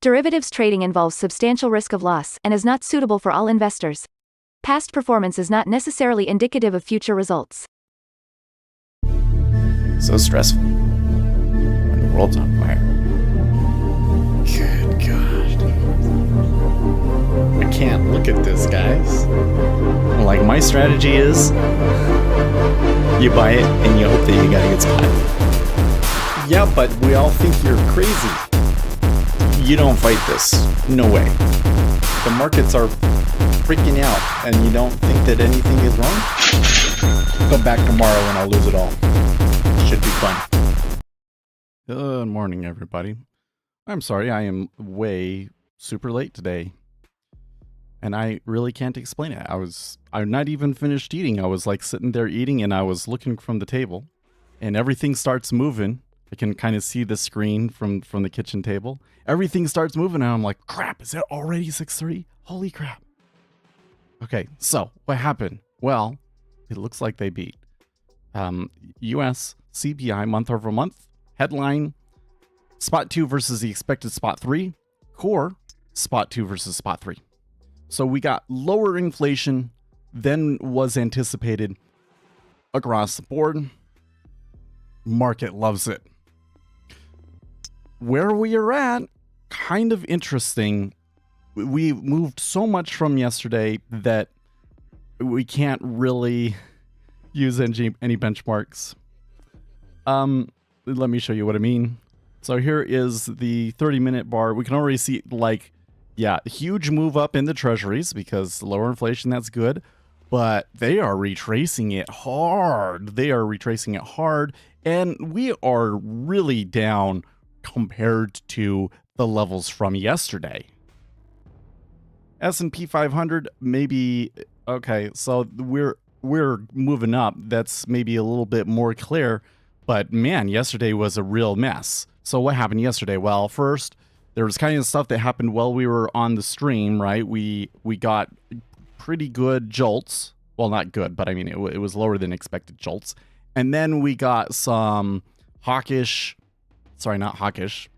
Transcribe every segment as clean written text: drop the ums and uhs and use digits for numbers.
Derivatives trading involves substantial risk of loss and is not suitable for all investors. Past performance is not necessarily indicative of future results. So stressful when the world's on fire. Good God. We can't look at this, guys. Like, my strategy is you buy it and you hope that you got a good spot. Yeah, but we all think you're crazy. You don't fight this. No way. The markets are freaking out and you don't think that anything is wrong? Come back tomorrow and I'll lose it all. Should be fun. Good morning, everybody. I'm sorry, I am way super late today. And I really can't explain it. I'm not even finished eating. I was like sitting there eating and I was looking from the table and everything starts moving. I can kind of see the screen from the kitchen table. Everything starts moving and I'm like, crap, is it already 6:30? Holy crap. Okay, so what happened? Well, it looks like they beat. US CPI month over month, headline, spot 2 versus the expected spot 3, core, spot 2 versus spot 3. So we got lower inflation than was anticipated across the board. Market loves it. Where we are at, kind of interesting. We moved so much from yesterday that we can't really use any benchmarks. Let me show you what I mean. So here is the 30-minute bar. We can already see, like, yeah, huge move up in the treasuries because lower inflation, that's good. But they are retracing it hard. They are retracing it hard. And we are really down compared to the levels from yesterday. S&P 500, maybe, okay, so we're moving up. That's maybe a little bit more clear. But man, yesterday was a real mess. So what happened yesterday? Well, first, there was kind of stuff that happened while we were on the stream, right? We got pretty good jolts. Well, not good, but I mean, it was lower than expected jolts. And then we got some hawkish, sorry, not hawkish,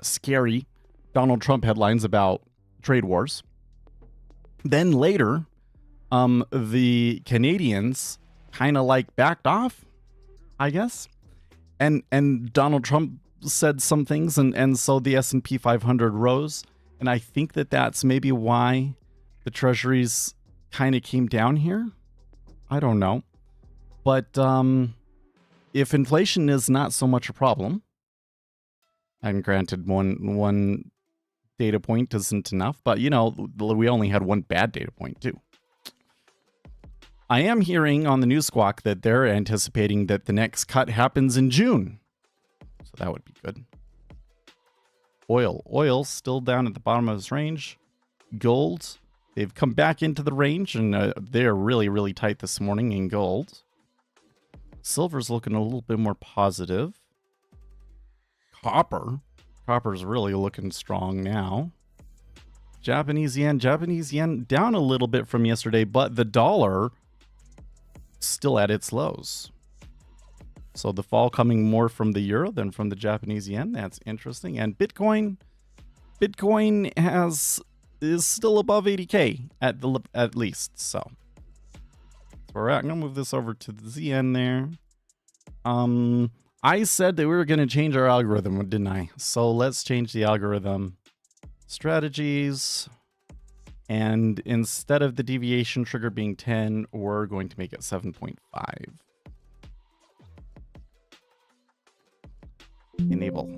scary Donald Trump headlines about trade wars. Then later, the Canadians kind of like backed off, I guess. And Donald Trump said some things, and so the S&P 500 rose. And I think that that's maybe why the treasuries kind of came down here. I don't know. But if inflation is not so much a problem, and granted one data point isn't enough, but you know, we only had one bad data point too. I am hearing on the news squawk that they're anticipating that the next cut happens in June. So that would be good. Oil still down at the bottom of this range. Gold, they've come back into the range and they're really, really tight this morning in gold. Silver's looking a little bit more positive. Copper's really looking strong now. Japanese yen down a little bit from yesterday, but the dollar still at its lows. So the fall coming more from the euro than from the Japanese yen. That's interesting. And Bitcoin is still above 80K at least. So that's where we're at. I'm gonna move this over to the ZN there. I said that we were gonna change our algorithm, didn't I? So let's change the algorithm. Strategies. And instead of the deviation trigger being 10, we're going to make it 7.5. Enable.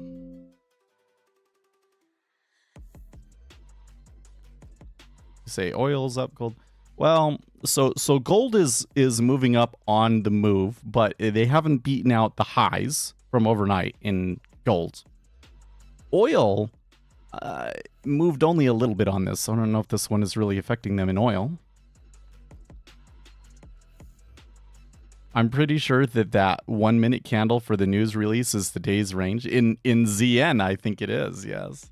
Say oil's up, gold. Well, so gold is moving up on the move, but they haven't beaten out the highs from overnight in gold. Oil moved only a little bit on this. So I don't know if this one is really affecting them in oil. I'm pretty sure that 1 minute candle for the news release is the day's range. In ZN, I think it is, yes.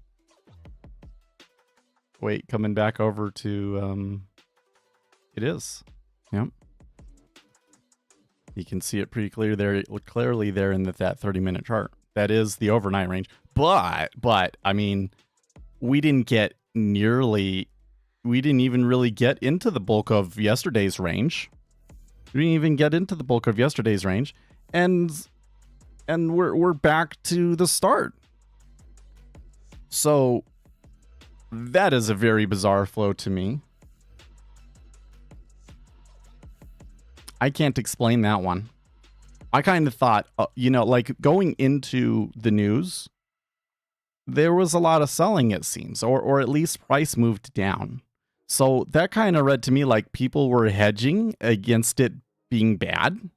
Wait, coming back over to, it is. Yep. You can see it pretty clearly there in that 30-minute chart. That is the overnight range. But I mean, we didn't even really get into the bulk of yesterday's range. We didn't even get into the bulk of yesterday's range, and we're back to the start. So that is a very bizarre flow to me. I can't explain that one. I kind of thought, like going into the news, there was a lot of selling, it seems, or at least price moved down. So that kind of read to me like people were hedging against it being bad.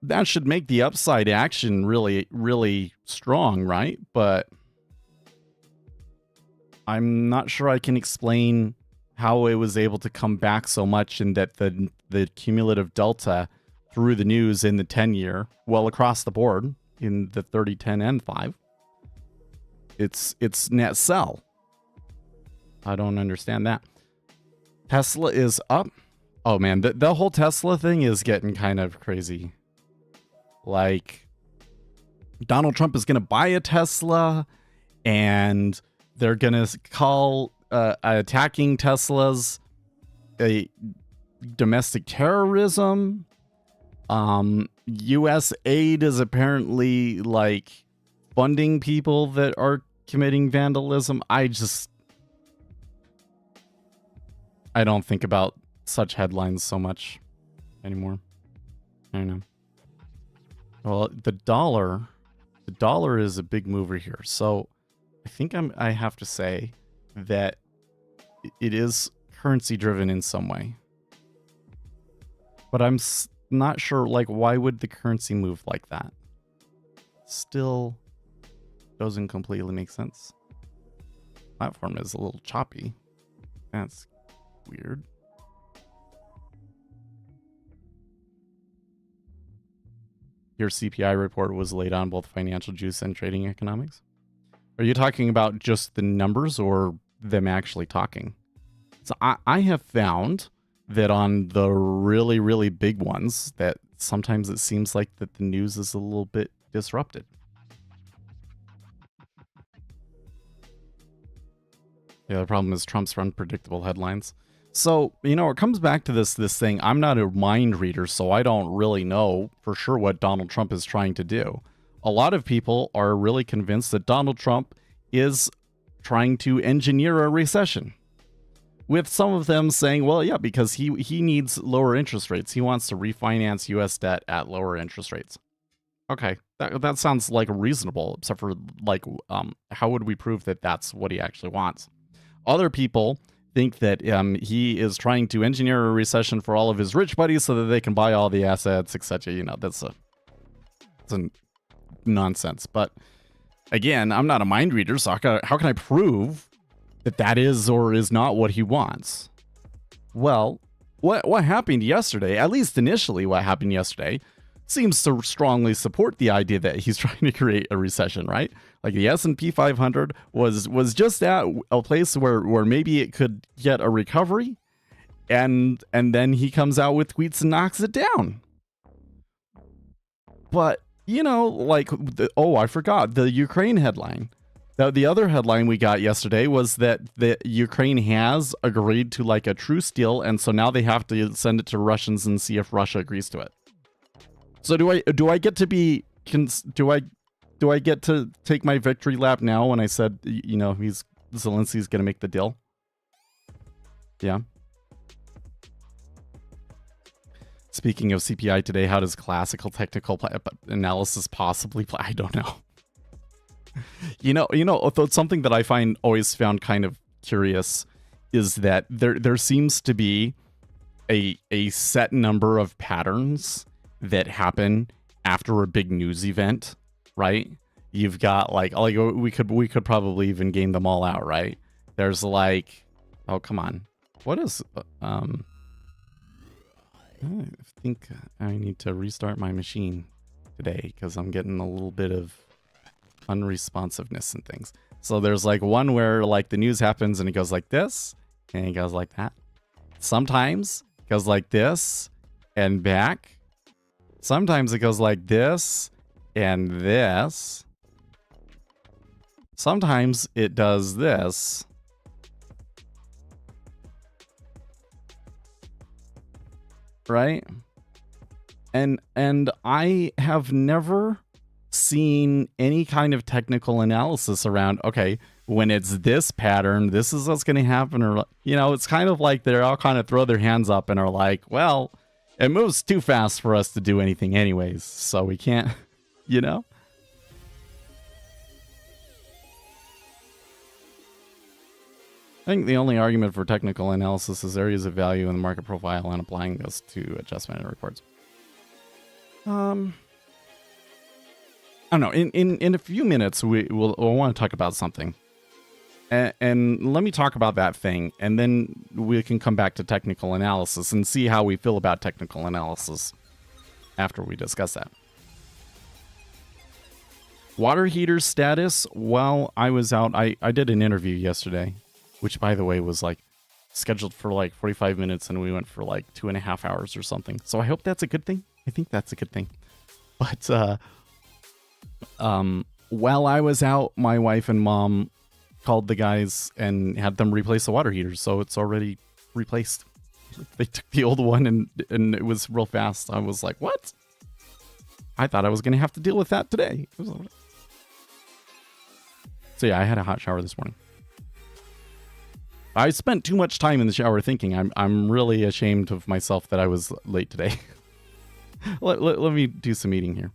That should make the upside action really, really strong, right? But I'm not sure I can explain how it was able to come back so much, and that the cumulative delta through the news in the 10-year, well, across the board in the 30, 10, and 5, it's net sell. I don't understand that. Tesla is up. Oh man, the whole Tesla thing is getting kind of crazy. Like, Donald Trump is going to buy a Tesla, and they're going to call attacking Teslas a domestic terrorism. U.S. aid is apparently like funding people that are committing vandalism. I don't think about such headlines so much anymore. I don't know. Well, the dollar is a big mover here. So I think I have to say that it is currency driven in some way. But I'm not sure, like, why would the currency move like that? Still doesn't completely make sense. Platform is a little choppy. That's weird. Your CPI report was laid on both financial juice and trading economics. Are you talking about just the numbers or them actually talking? So I have found that on the really, really big ones, that sometimes it seems like that the news is a little bit disrupted. The other problem is Trump's unpredictable headlines. So, it comes back to this thing. I'm not a mind reader, so I don't really know for sure what Donald Trump is trying to do. A lot of people are really convinced that Donald Trump is trying to engineer a recession. With some of them saying, well, yeah, because he needs lower interest rates. He wants to refinance U.S. debt at lower interest rates. Okay, that sounds like reasonable, except for, like, how would we prove that that's what he actually wants? Other people think that he is trying to engineer a recession for all of his rich buddies so that they can buy all the assets, etc. That's a nonsense. But again, I'm not a mind reader, so how can I prove that is or is not what he wants? Well, what happened yesterday, at least initially what happened yesterday, seems to strongly support the idea that he's trying to create a recession, right? Like the S&P 500 was just at a place where maybe it could get a recovery, and then he comes out with tweets and knocks it down. But, like, I forgot the Ukraine headline. The other headline we got yesterday was that Ukraine has agreed to, like, a truce deal, and so now they have to send it to Russians and see if Russia agrees to it. So do I get to be do I get to take my victory lap now when I said Zelensky's gonna make the deal? Yeah. Speaking of CPI today, how does classical technical analysis possibly play? I don't know. Something that I always found kind of curious is that there seems to be a set number of patterns that happen after a big news event, right? You've got like we could probably even game them all out, right? There's like, oh come on, what is I think I need to restart my machine today because I'm getting a little bit of unresponsiveness and things. So there's like one where like the news happens and it goes like this and it goes like that. Sometimes it goes like this and back. Sometimes it goes like this and this. sometimes it does this. Right? And I have never seen any kind of technical analysis around, okay, when it's this pattern, this is what's going to happen. Or, it's kind of like they're all kind of throw their hands up and are like, well, it moves too fast for us to do anything anyways. So we can't, I think the only argument for technical analysis is areas of value in the market profile and applying this to adjustment reports. I don't know. In a few minutes, we'll want to talk about something, and let me talk about that thing, and then we can come back to technical analysis and see how we feel about technical analysis after we discuss that. Water heater status. While I was out, I did an interview yesterday, which, by the way, was like scheduled for like 45 minutes, and we went for like 2.5 hours or something. So I hope that's a good thing. I think that's a good thing. But while I was out, my wife and mom called the guys and had them replace the water heaters, so it's already replaced. They took the old one and it was real fast. I was like, what? I thought I was going to have to deal with that today. So yeah, I had a hot shower this morning. I spent too much time in the shower thinking. I'm really ashamed of myself that I was late today. Let me do some eating here.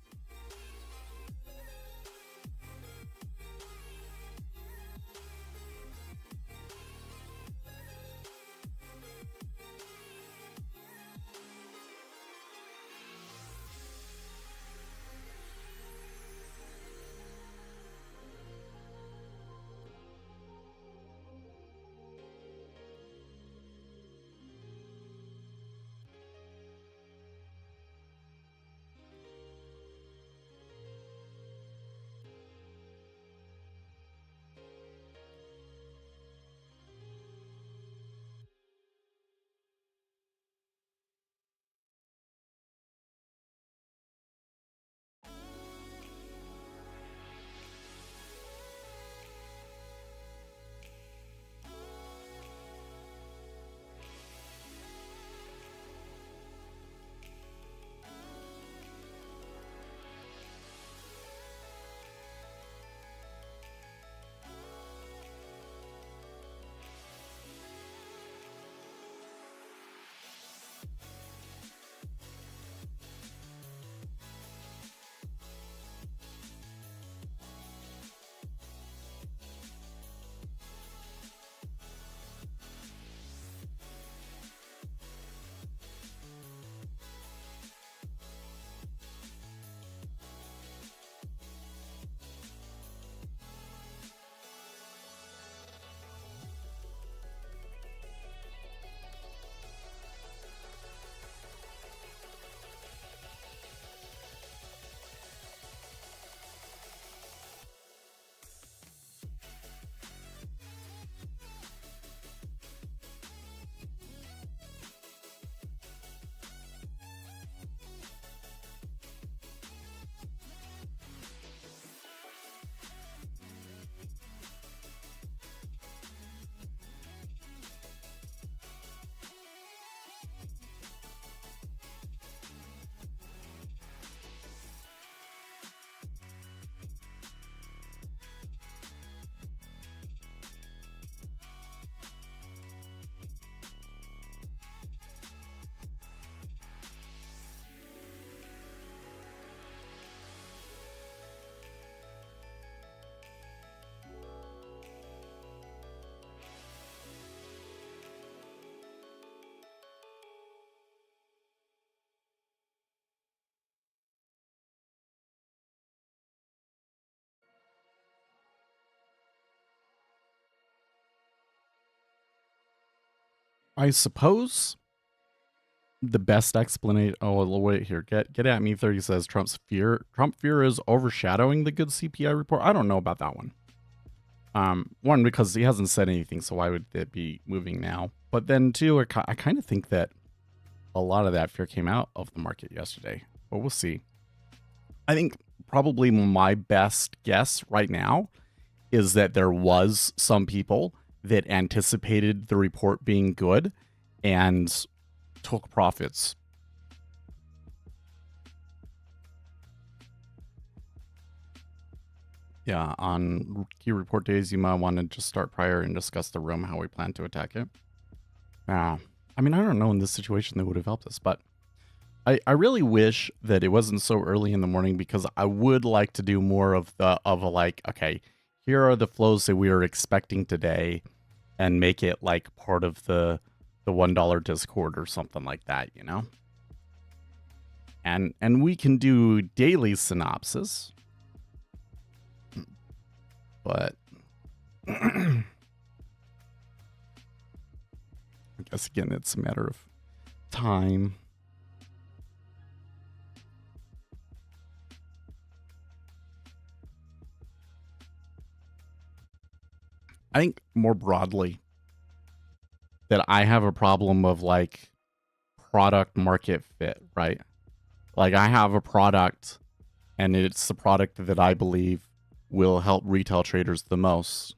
I suppose the best explanation. Oh, wait here. Get at me. 30 says Trump fear is overshadowing the good CPI report. I don't know about that one. One, because he hasn't said anything, so why would it be moving now? But then two, I kind of think that a lot of that fear came out of the market yesterday, but we'll see. I think probably my best guess right now is that there was some people that anticipated the report being good and took profits. Yeah, on key report days, you might want to just start prior and discuss the room, how we plan to attack it. I mean, I don't know in this situation that would have helped us, but I really wish that it wasn't so early in the morning, because I would like to do more of a like, okay, here are the flows that we are expecting today, and make it like part of the $1 Discord or something like that, you know? And we can do daily synopsis. But I guess again, it's a matter of time. I think more broadly that I have a problem of like product market fit, right? Like I have a product, and it's the product that I believe will help retail traders the most.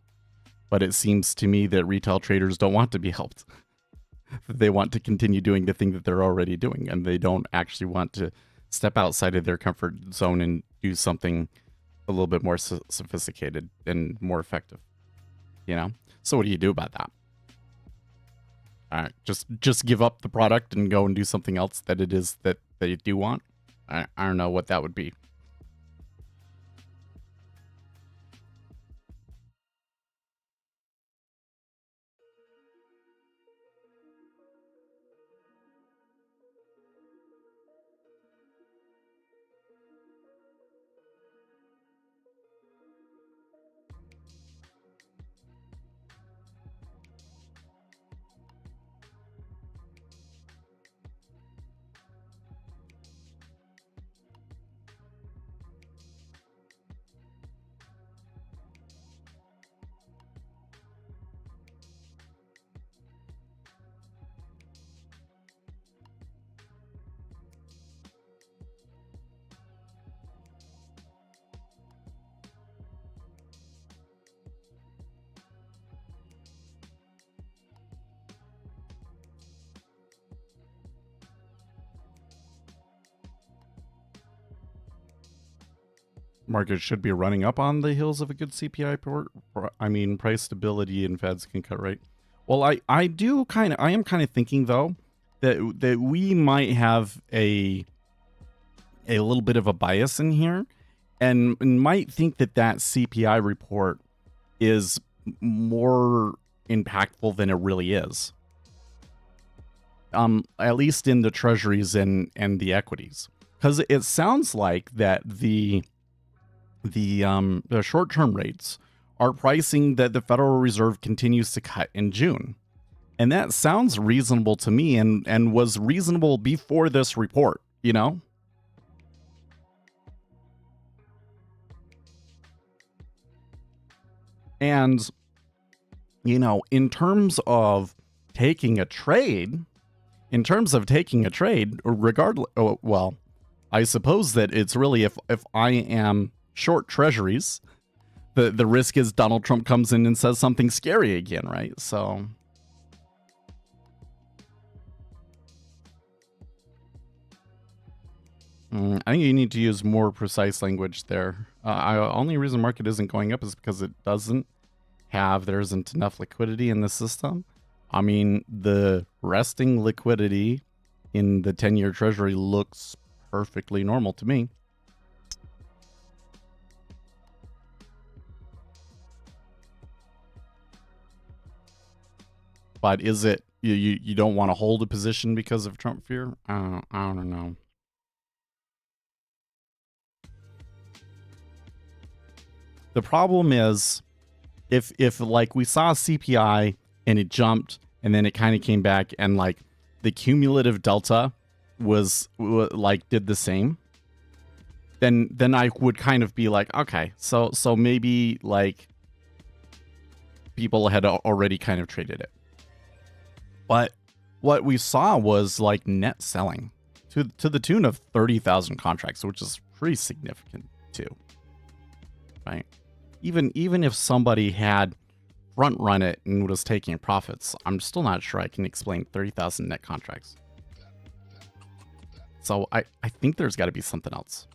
But it seems to me that retail traders don't want to be helped. They want to continue doing the thing that they're already doing, and they don't actually want to step outside of their comfort zone and do something a little bit more sophisticated and more effective, you know? So what do you do about that? All right, just give up the product and go and do something else that it is that they do want? I don't know what that would be. Market should be running up on the heels of a good CPI report. I mean, price stability and Feds can cut rate. Well, I am kind of thinking though that we might have a little bit of a bias in here, and might think that CPI report is more impactful than it really is. At least in the treasuries and the equities, because it sounds like that the short-term rates are pricing that the Federal Reserve continues to cut in June. And that sounds reasonable to me, and was reasonable before this report, you know? And, you know, in terms of taking a trade, regardless, well, I suppose that it's really if I am short treasuries, the risk is Donald Trump comes in and says something scary again, right? So I think you need to use more precise language there. Only reason market isn't going up is because there isn't enough liquidity in the system. I mean, the resting liquidity in the 10-year treasury looks perfectly normal to me. But is it you don't want to hold a position because of Trump fear? I don't know. The problem is if like we saw CPI and it jumped and then it kind of came back, and like the cumulative delta was like did the same, then I would kind of be like, okay, so maybe like people had already kind of traded it. But what we saw was like net selling to the tune of 30,000 contracts, which is pretty significant too, right? even if somebody had front run it and was taking profits, I'm still not sure I can explain 30,000 net contracts. So I think there's got to be something else.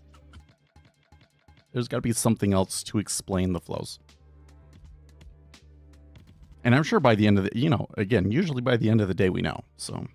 There's got to be something else to explain the flows. And I'm sure by the end of the, you know, again, usually by the end of the day, we know. So.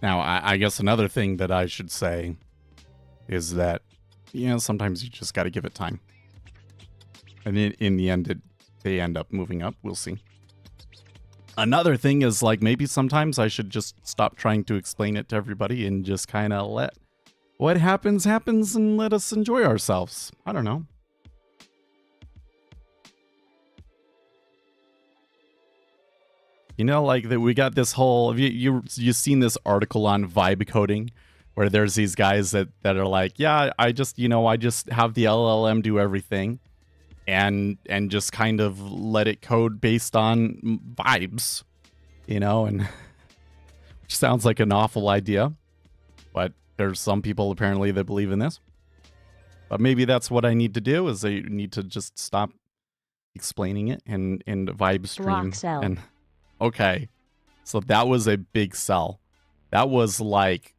Now, I guess another thing that I should say is that, you know, sometimes you just got to give it time. And in the end, they end up moving up. We'll see. Another thing is, like, maybe sometimes I should just stop trying to explain it to everybody and just kind of let what happens and let us enjoy ourselves. I don't know. You know, like that we got this whole, have you've seen this article on vibe coding where there's these guys that are like, yeah, I just have the LLM do everything and just kind of let it code based on vibes, you know, and which sounds like an awful idea, but there's some people apparently that believe in this. But maybe that's what I need to do, is I need to just stop explaining it and vibe stream. And okay, so that was a big sell. That was like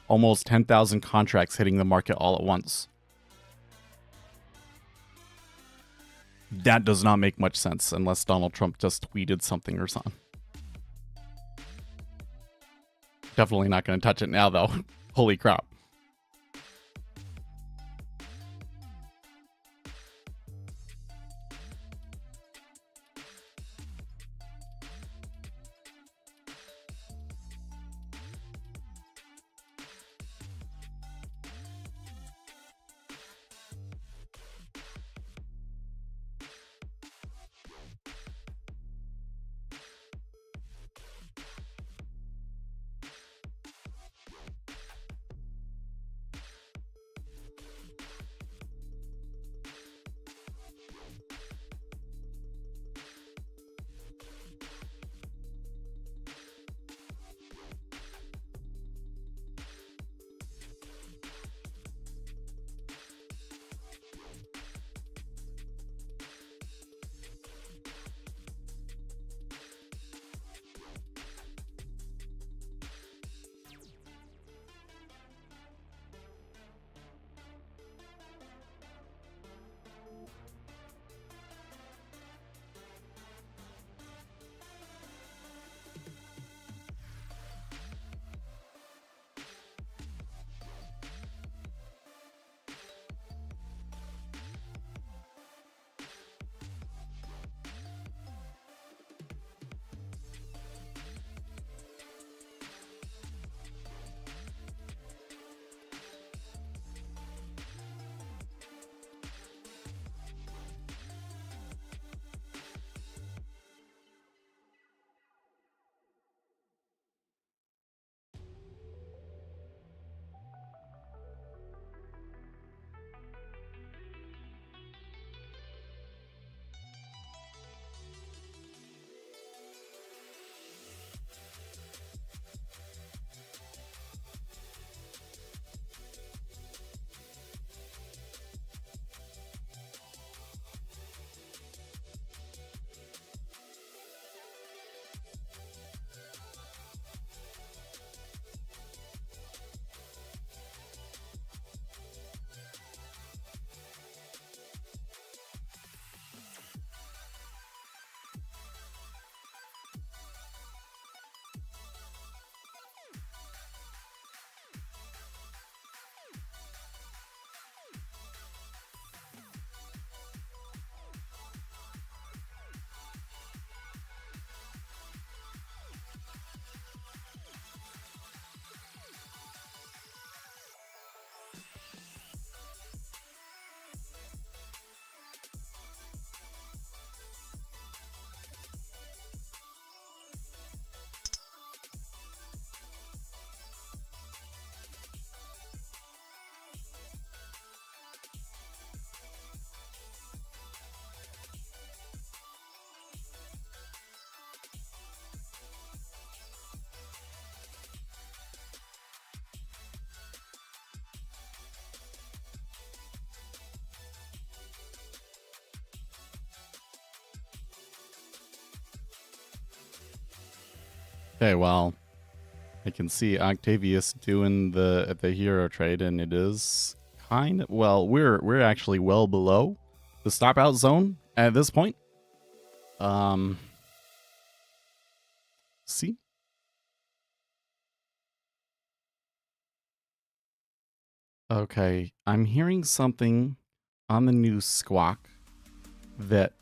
almost 10,000 contracts hitting the market all at once. That does not make much sense unless Donald Trump just tweeted something or something. Definitely not going to touch it now, though. Holy crap. Okay, well, I can see Octavius doing the hero trade, and it is kind of, well, we're actually well below the stop out zone at this point. See? Okay, I'm hearing something on the news squawk that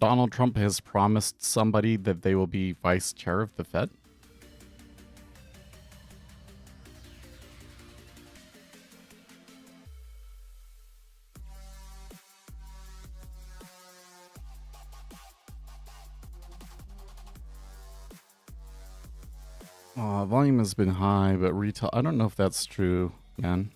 Donald Trump has promised somebody that they will be vice chair of the Fed. Volume has been high, but retail, I don't know if that's true, man.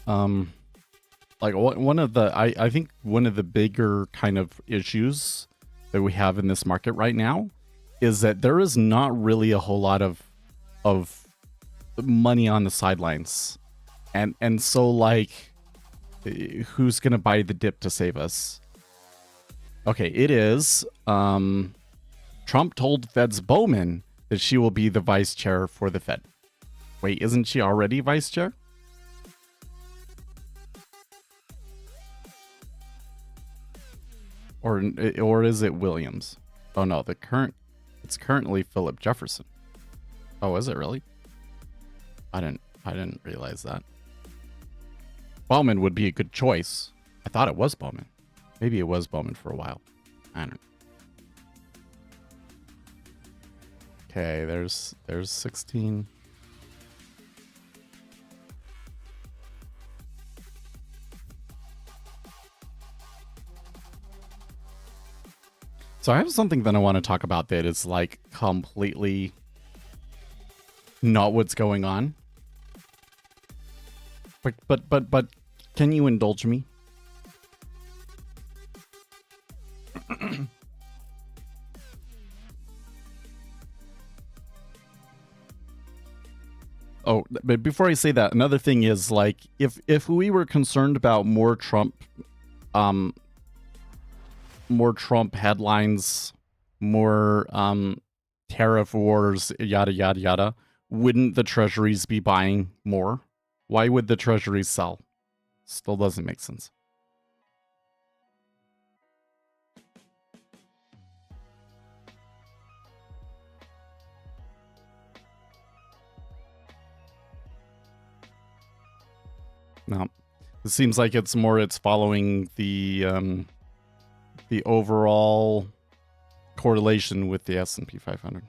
Like one of the, I think one of the bigger kind of issues that we have in this market right now is that there is not really a whole lot of money on the sidelines. And so like, who's going to buy the dip to save us? Okay, it is, Trump told Fed's Bowman that she will be the vice chair for the Fed. Wait, isn't she already vice chair? Or is it Williams? Oh no, it's currently Philip Jefferson. Oh, is it really? I didn't realize that. Bowman would be a good choice. I thought it was Bowman. Maybe it was Bowman for a while. I don't know. Okay, there's 16. So I have something that I want to talk about that is like completely not what's going on. But can you indulge me? Oh, but before I say that, another thing is like if we were concerned about more Trump headlines, more tariff wars, yada yada yada, wouldn't the treasuries be buying more? Why would the treasuries sell? Still doesn't make sense. No, it seems like it's following the overall correlation with the S&P 500.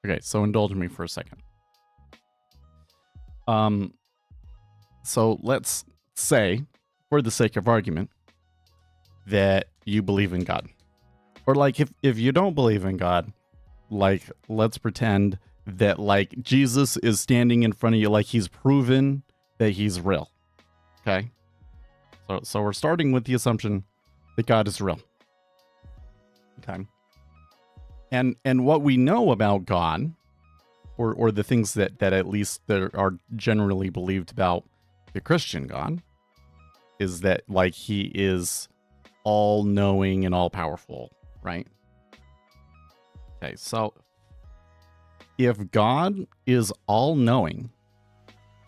Okay, so indulge me for a second. So let's say, for the sake of argument, that you believe in God. Or like if you don't believe in God, like let's pretend that like Jesus is standing in front of you, like he's proven that he's real. Okay? So we're starting with the assumption that God is real. Okay. And what we know about God, or the things that at least that are generally believed about the Christian God, is that like he is all knowing and all powerful, right? Okay, so if God is all knowing,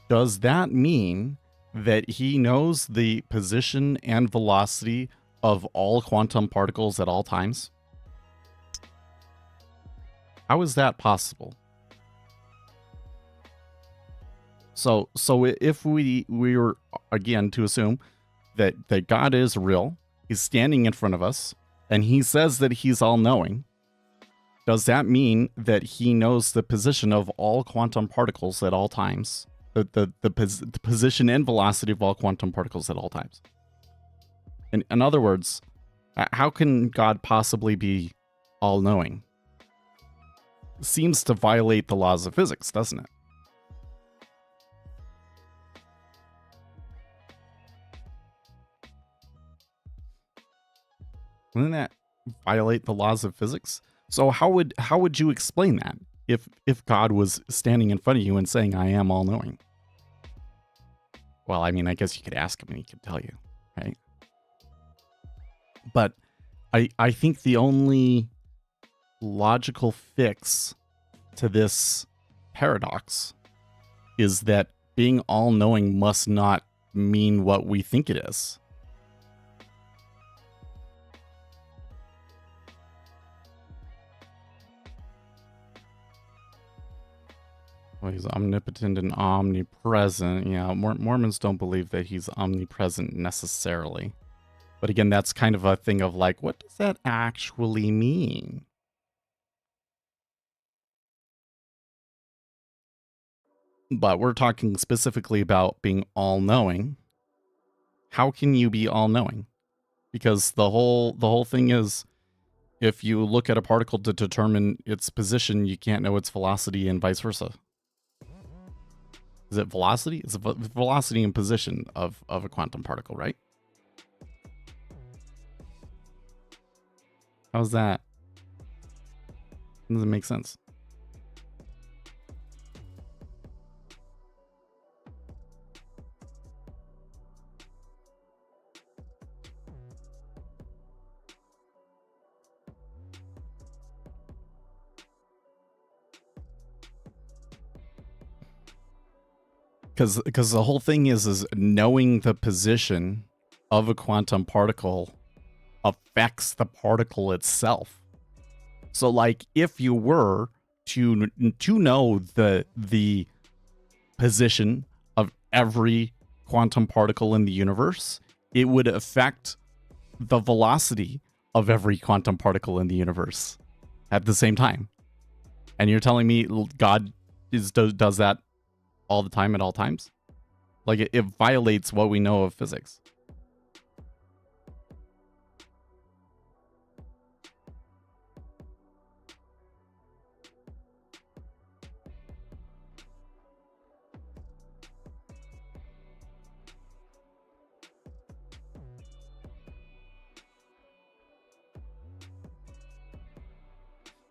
does that mean that he knows the position and velocity of all quantum particles at all times? How is that possible? So if we were again to assume that God is real, he's standing in front of us, and he says that he's all knowing, does that mean that he knows the position of all quantum particles at all times? The position and velocity of all quantum particles at all times? In other words, how can God possibly be all knowing? Seems to violate the laws of physics, doesn't it? Wouldn't that violate the laws of physics? So how would you explain that if God was standing in front of you and saying, "I am all knowing"? Well, I mean, I guess you could ask him and he could tell you, right? But I think the only logical fix to this paradox is that being all-knowing must not mean what we think it is. Well, he's omnipotent and omnipresent. Yeah, Mormons don't believe that he's omnipresent necessarily. But again, that's kind of a thing of like, what does that actually mean? But we're talking specifically about being all-knowing. How can you be all-knowing? Because the whole thing is, if you look at a particle to determine its position, you can't know its velocity and vice versa. Is it velocity? It's velocity and position of a quantum particle, right? How's that? Doesn't make sense. Because the whole thing is knowing the position of a quantum particle affects the particle itself. So like if you were to know the position of every quantum particle in the universe, it would affect the velocity of every quantum particle in the universe at the same time. And you're telling me God does that all the time at all times? Like it violates what we know of physics.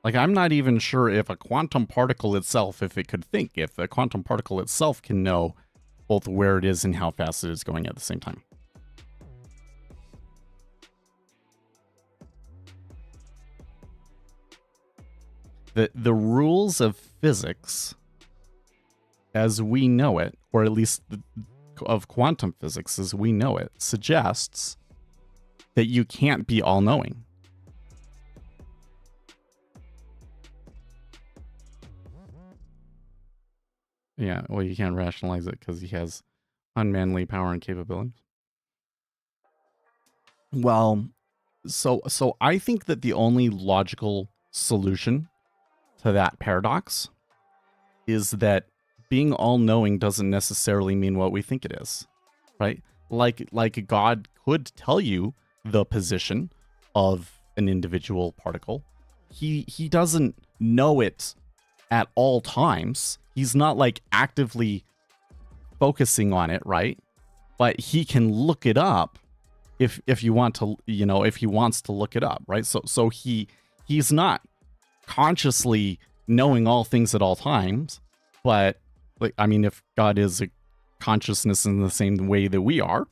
Like, I'm not even sure if a quantum particle itself, if it could think, if the quantum particle itself can know both where it is and how fast it is going at the same time. The rules of physics, as we know it, or at least of quantum physics as we know it, suggests that you can't be all-knowing. Yeah, well, you can't rationalize it because he has unmanly power and capabilities. Well, so I think that the only logical solution to that paradox is that being all-knowing doesn't necessarily mean what we think it is, right? Like God could tell you the position of an individual particle. He doesn't know it at all times. He's not like actively focusing on it, right? But he can look it up if you want to, you know, if he wants to look it up, right? So he's not consciously knowing all things at all times, but like, I mean, if God is a consciousness in the same way that we are,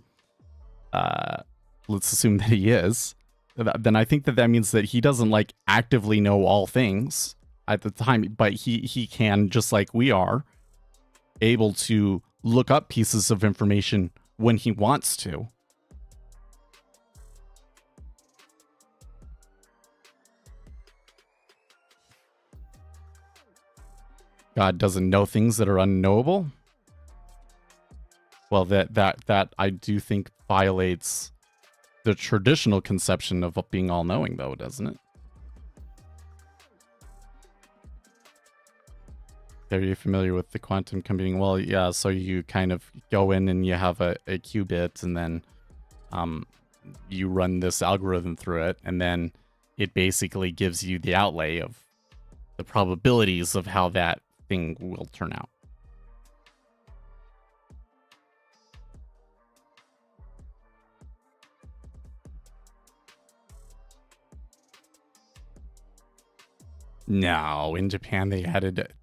let's assume that he is, then I think that means that he doesn't like actively know all things at the time, but he can, just like we are, able to look up pieces of information when he wants to. God doesn't know things that are unknowable? Well, that I do think violates the traditional conception of being all-knowing, though, doesn't it? Are you familiar with the quantum computing? Well, yeah, so you kind of go in and you have a qubit, and then you run this algorithm through it, and then it basically gives you the outlay of the probabilities of how that thing will turn out. No, in Japan they added,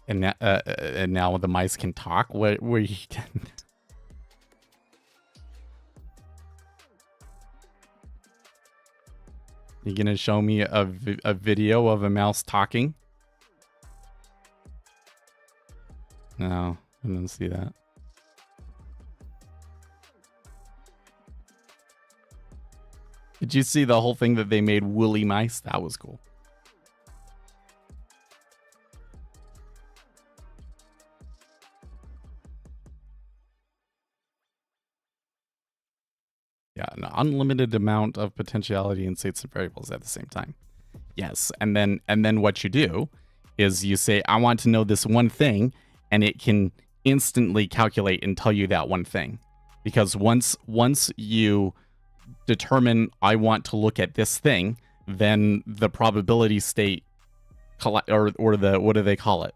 and now the mice can talk. Where you can. You gonna show me a video of a mouse talking? No, I didn't see that. Did you see the whole thing that they made woolly mice? That was cool. Yeah, an unlimited amount of potentiality in states and variables at the same time. Yes, and then what you do is you say, I want to know this one thing, and it can instantly calculate and tell you that one thing. Because once you determine I want to look at this thing, then the probability state or the, what do they call it?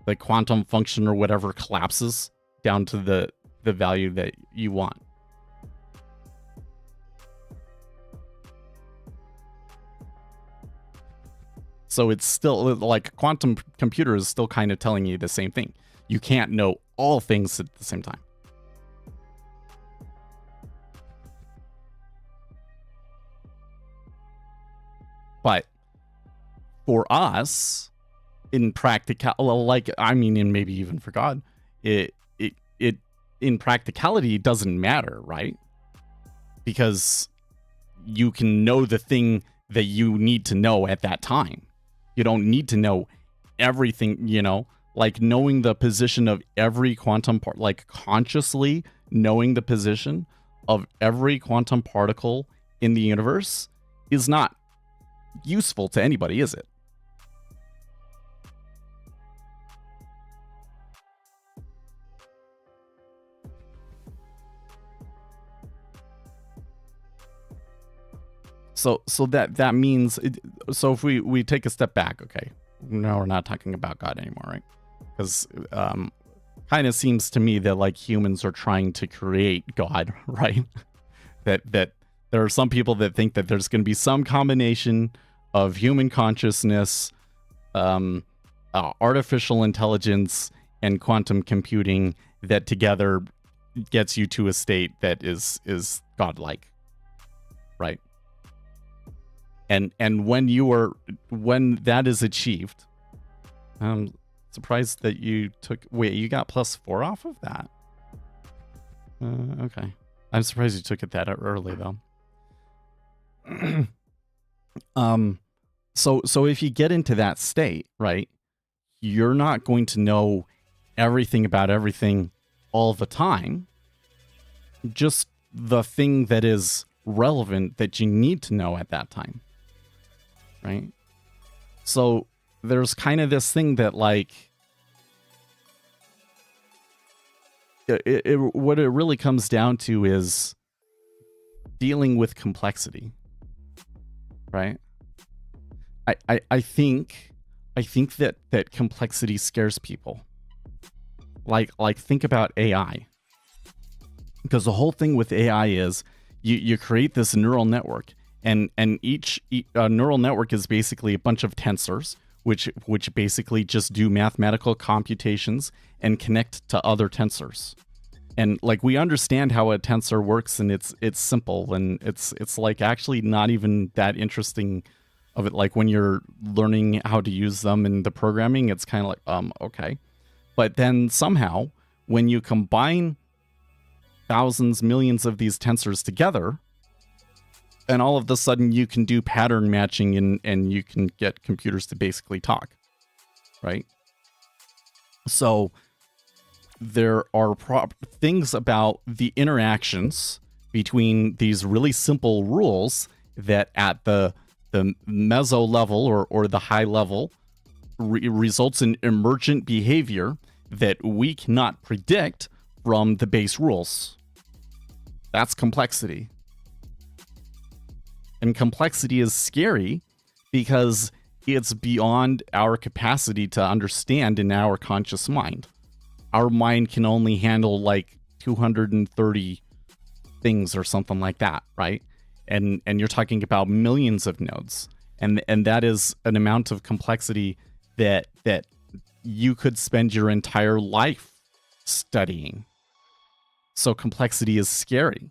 The quantum function or whatever collapses down to the value that you want. So it's still like quantum computer is still kind of telling you the same thing. You can't know all things at the same time. But for us, in practical, like, I mean, and maybe even for God, it in practicality, it doesn't matter, right? Because you can know the thing that you need to know at that time. You don't need to know everything, you know, like knowing the position of every quantum part, like consciously knowing the position of every quantum particle in the universe is not useful to anybody, is it? So that means so if we take a step back, okay, now we're not talking about God anymore, right? Because kind of seems to me that like humans are trying to create God, right? that there are some people that think that there's going to be some combination of human consciousness, artificial intelligence, and quantum computing that together gets you to a state that is godlike, right? And when that is achieved, I'm surprised that you you got +4 off of that. Okay. I'm surprised you took it that early though. So if you get into that state, right, you're not going to know everything about everything all the time. Just the thing that is relevant that you need to know at that time. Right? So there's kind of this thing that like what it really comes down to is dealing with complexity. Right? I think that complexity scares people. Like think about AI. Because the whole thing with AI is you create this neural network. And each neural network is basically a bunch of tensors, which basically just do mathematical computations and connect to other tensors. And like we understand how a tensor works, and it's simple, and it's like actually not even that interesting of it. Like when you're learning how to use them in the programming, it's kind of like okay. But then somehow when you combine thousands, millions of these tensors together, and all of a sudden you can do pattern matching and you can get computers to basically talk, right? So there are things about the interactions between these really simple rules that at the meso level or the high level results in emergent behavior that we cannot predict from the base rules. That's complexity. And complexity is scary because it's beyond our capacity to understand in our conscious mind. Our mind can only handle like 230 things or something like that, right? And you're talking about millions of nodes. And that is an amount of complexity that you could spend your entire life studying. So complexity is scary.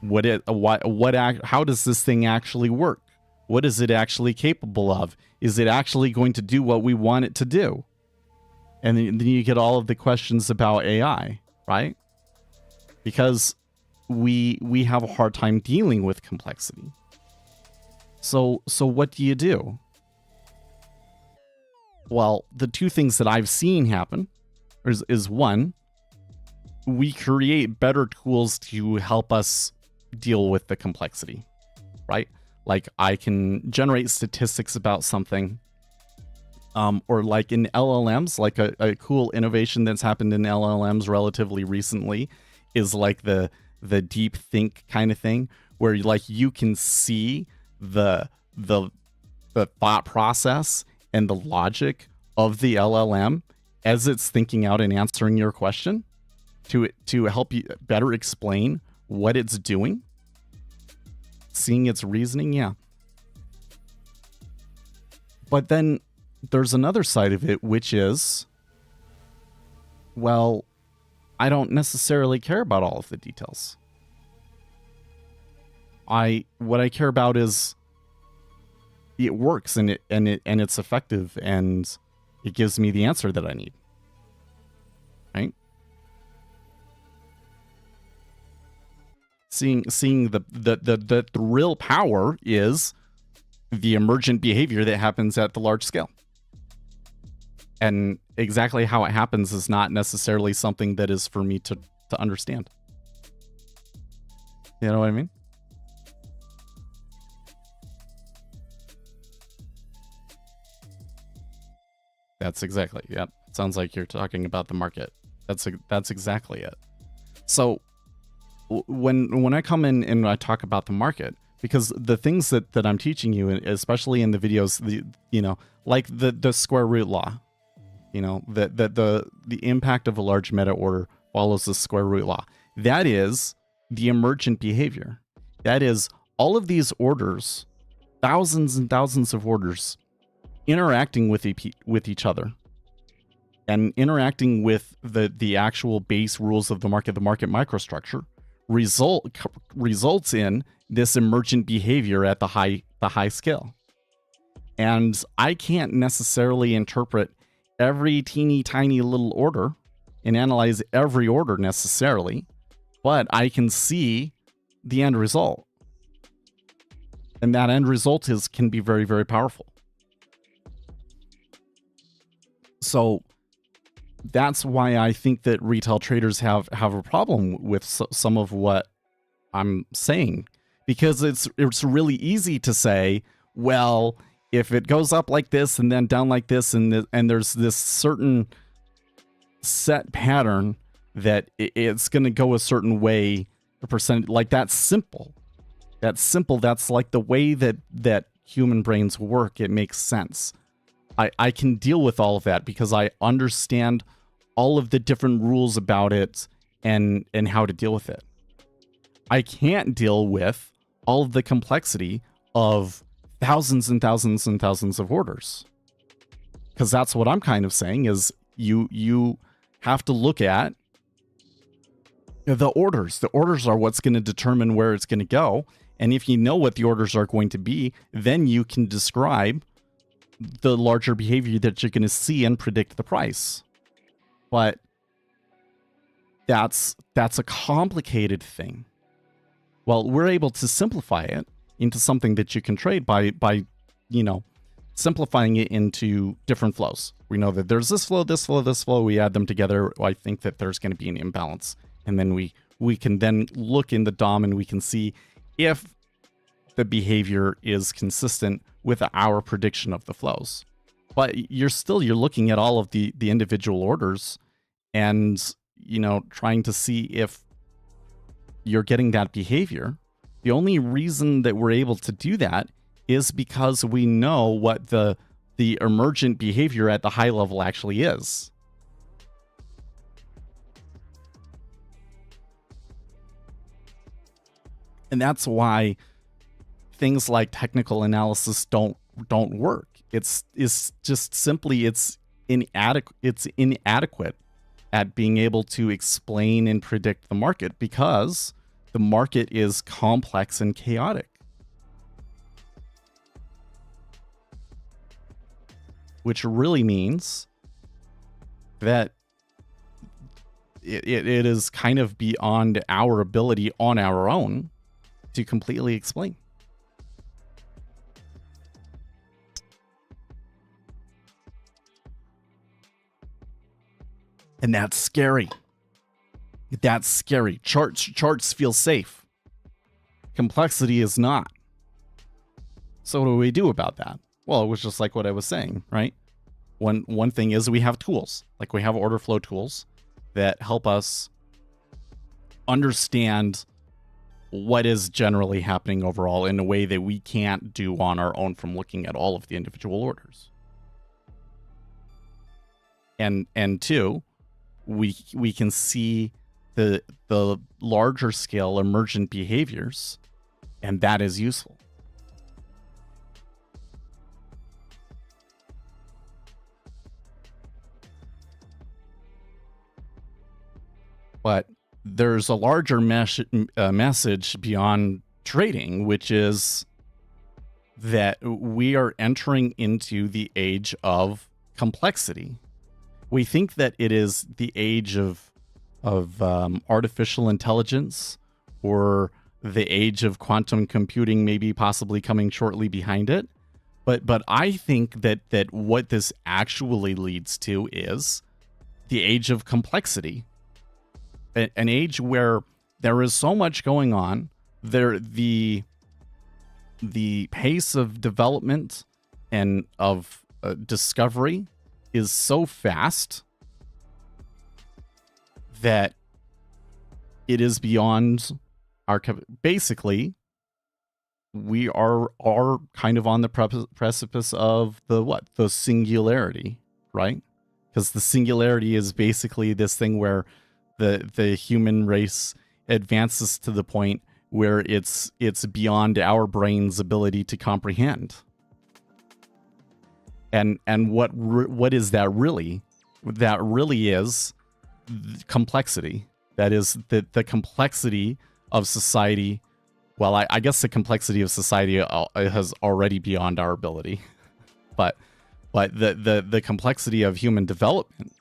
How does this thing actually work? What is it actually capable of? Is it actually going to do what we want it to do? And then you get all of the questions about AI, right? Because we have a hard time dealing with complexity. So what do you do? Well, the two things that I've seen happen is one, we create better tools to help us deal with the complexity, right? Like I can generate statistics about something, or like in LLMs, like a cool innovation that's happened in LLMs relatively recently is like the deep think kind of thing, where like you can see the thought process and the logic of the LLM as it's thinking out and answering your question to help you better explain what it's doing. Seeing its reasoning, yeah. But then there's another side of it, which is, well, I don't necessarily care about all of the details. What I care about is it works and it's effective and it gives me the answer that I need. Right? Seeing the real power is the emergent behavior that happens at the large scale. And exactly how it happens is not necessarily something that is for me to understand. You know what I mean? That's exactly, yep. Sounds like you're talking about the market. That's exactly it. So when I come in and I talk about the market, because the things that I'm teaching you, especially in the videos, like the square root law, the impact of a large meta order follows the square root law. That is the emergent behavior. That is all of these orders, thousands and thousands of orders, interacting with each other and interacting with the actual base rules of the market microstructure results in this emergent behavior at the high scale. And I can't necessarily interpret every teeny tiny little order and analyze every order necessarily, but I can see the end result. And that end result can be very, very powerful. So that's why I think that retail traders have a problem with some of what I'm saying, because it's really easy to say, well, if it goes up like this and then down like this, and there's this certain set pattern that it's going to go a certain way, a percent, like that's simple. That's like the way that human brains work. It makes sense. I can deal with all of that because I understand all of the different rules about it and how to deal with it. I can't deal with all of the complexity of thousands and thousands and thousands of orders. Because that's what I'm kind of saying is you have to look at the orders. The orders are what's going to determine where it's going to go. And if you know what the orders are going to be, then you can describe the larger behavior that you're going to see and predict the price. But that's a complicated thing. Well, we're able to simplify it into something that you can trade by simplifying it into different flows. We know that there's this flow, this flow, this flow. We add them together. I think that there's going to be an imbalance. And then we can then look in the DOM and we can see if the behavior is consistent with our prediction of the flows. But you're looking at all of the individual orders and, trying to see if you're getting that behavior. The only reason that we're able to do that is because we know what the emergent behavior at the high level actually is. And that's why things like technical analysis don't work. It's just simply it's inadequate at being able to explain and predict the market because the market is complex and chaotic. which really means that it is kind of beyond our ability on our own to completely explain. And that's scary. That's scary. Charts feel safe. Complexity is not. So what do we do about that? Well, it was just like what I was saying, right? One thing is we have tools, like we have order flow tools that help us understand what is generally happening overall in a way that we can't do on our own from looking at all of the individual orders. And two, we can see the larger scale emergent behaviors, and that is useful. But there's a larger message beyond trading, which is that we are entering into the age of complexity. We think that it is the age of artificial intelligence, or the age of quantum computing, maybe possibly coming shortly behind it. But I think that what this actually leads to is the age of complexity. An age where there is so much going on. The pace of development and of discovery is so fast that it is beyond our basically we are kind of on the precipice of the singularity, right? Because the singularity is basically this thing where the human race advances to the point where it's beyond our brain's ability to comprehend. And what is that really? That really is complexity. That is the complexity of society. Well, I guess the complexity of society has already beyond our ability, but the complexity of human development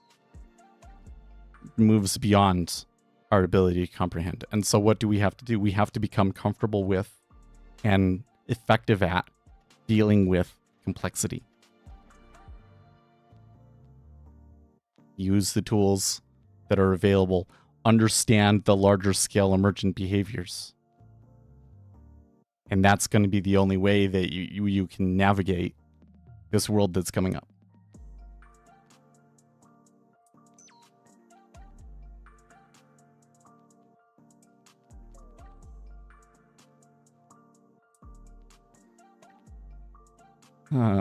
moves beyond our ability to comprehend. And so what do we have to do? We have to become comfortable with and effective at dealing with complexity. Use the tools that are available. Understand the larger scale emergent behaviors. And that's going to be the only way that you can navigate this world that's coming up.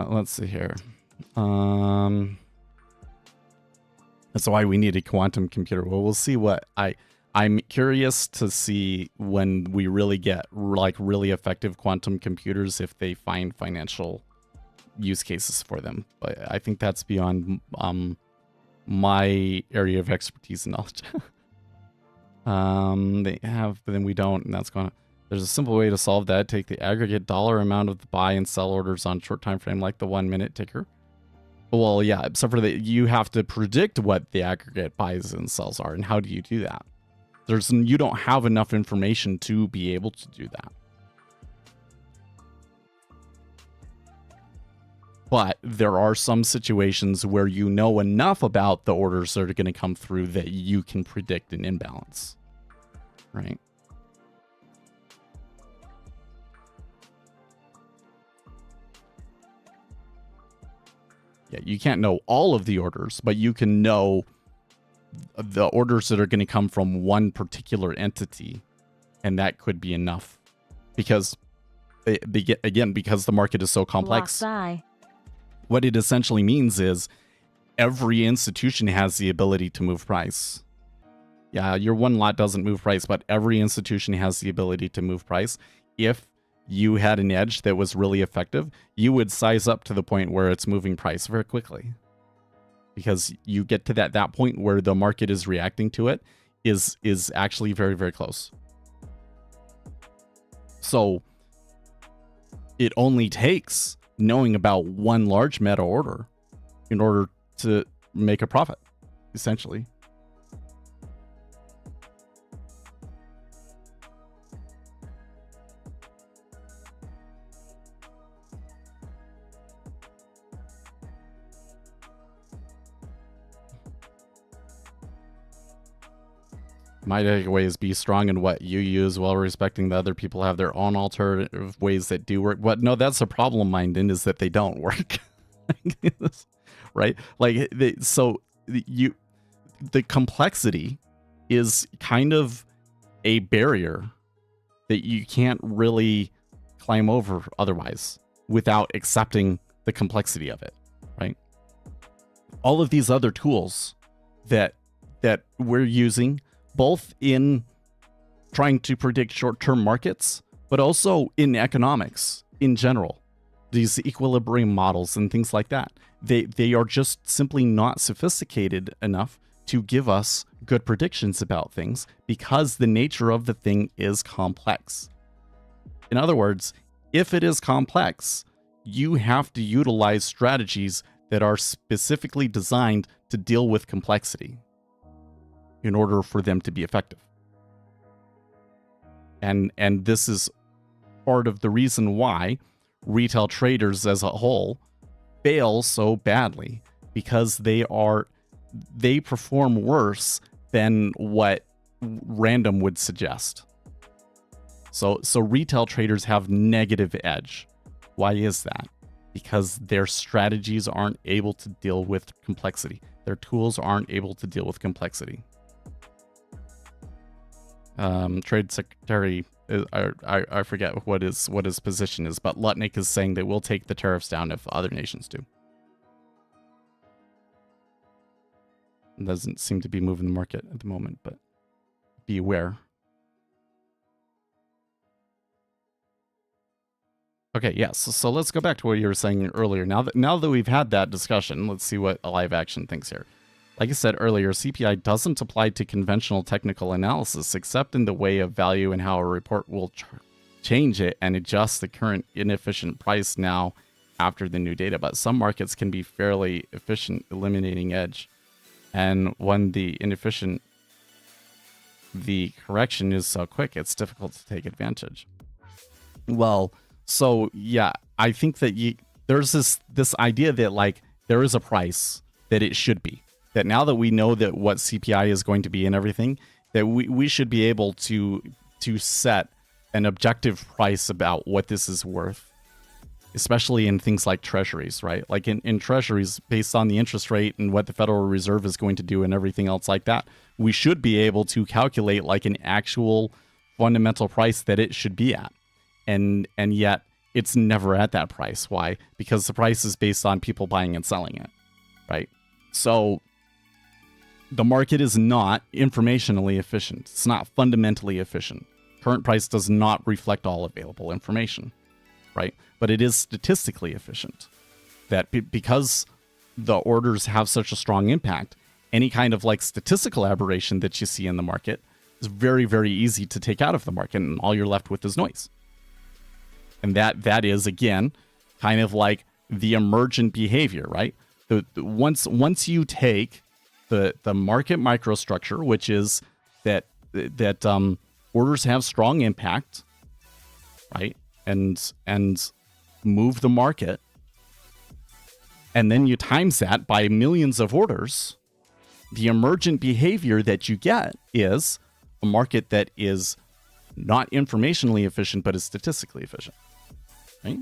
Let's see here. That's why we need a quantum computer. Well, we'll see what I'm curious to see when we really get like really effective quantum computers, if they find financial use cases for them. But I think that's beyond my area of expertise and knowledge. They have, but then we don't, and that's going to... There's a simple way to solve that. Take the aggregate dollar amount of the buy and sell orders on short time frame, like the 1 minute ticker. Well, yeah, except for that, you have to predict what the aggregate buys and sells are, and how do you do that? You don't have enough information to be able to do that. But there are some situations where you know enough about the orders that are going to come through that you can predict an imbalance, right? Yeah, you can't know all of the orders, but you can know the orders that are going to come from one particular entity, and that could be enough. Because, again, because the market is so complex, what it essentially means is every institution has the ability to move price. Yeah, your one lot doesn't move price, but every institution has the ability to move price. If you had an edge that was really effective, you would size up to the point where it's moving price very quickly. Because you get to that point where the market is reacting to it is actually very, very close. So it only takes knowing about one large meta order in order to make a profit, essentially. My takeaway is be strong in what you use while respecting that other people have their own alternative ways that do work. But no, that's the problem, Mindin, is that they don't work. Right? Like, the complexity is kind of a barrier that you can't really climb over otherwise without accepting the complexity of it, right? All of these other tools that we're using, both in trying to predict short-term markets, but also in economics in general, these equilibrium models and things like that, they are just simply not sophisticated enough to give us good predictions about things because the nature of the thing is complex. In other words, if it is complex, you have to utilize strategies that are specifically designed to deal with complexity in order for them to be effective. And this is part of the reason why retail traders as a whole fail so badly, because they perform worse than what random would suggest. So retail traders have negative edge. Why is that? Because their strategies aren't able to deal with complexity. Their tools aren't able to deal with complexity. Trade Secretary, I forget what his position is, but Lutnick is saying that we'll take the tariffs down if other nations do. It doesn't seem to be moving the market at the moment, but be aware. Okay, yes. So let's go back to what you were saying earlier. Now that we've had that discussion, let's see what Live Action thinks here. Like I said earlier, CPI doesn't apply to conventional technical analysis, except in the way of value and how a report will change it and adjust the current inefficient price now after the new data. But some markets can be fairly efficient, eliminating edge. And when the correction is so quick, it's difficult to take advantage. Well, so yeah, I think that there's this idea that like there is a price that it should be. That now that we know that what CPI is going to be and everything, that we should be able to set an objective price about what this is worth, especially in things like treasuries, right? Like in treasuries, based on the interest rate and what the Federal Reserve is going to do and everything else like that, we should be able to calculate like an actual fundamental price that it should be at. And yet it's never at that price. Why? Because the price is based on people buying and selling it, right? So the market is not informationally efficient. It's not fundamentally efficient. Current price does not reflect all available information, right? But it is statistically efficient. That because the orders have such a strong impact, any kind of like statistical aberration that you see in the market is very, very easy to take out of the market, and all you're left with is noise. And that is, again, kind of like the emergent behavior, right? Once you take the market microstructure, which is that orders have strong impact, right? And move the market, and then you times that by millions of orders, the emergent behavior that you get is a market that is not informationally efficient, but is statistically efficient, right?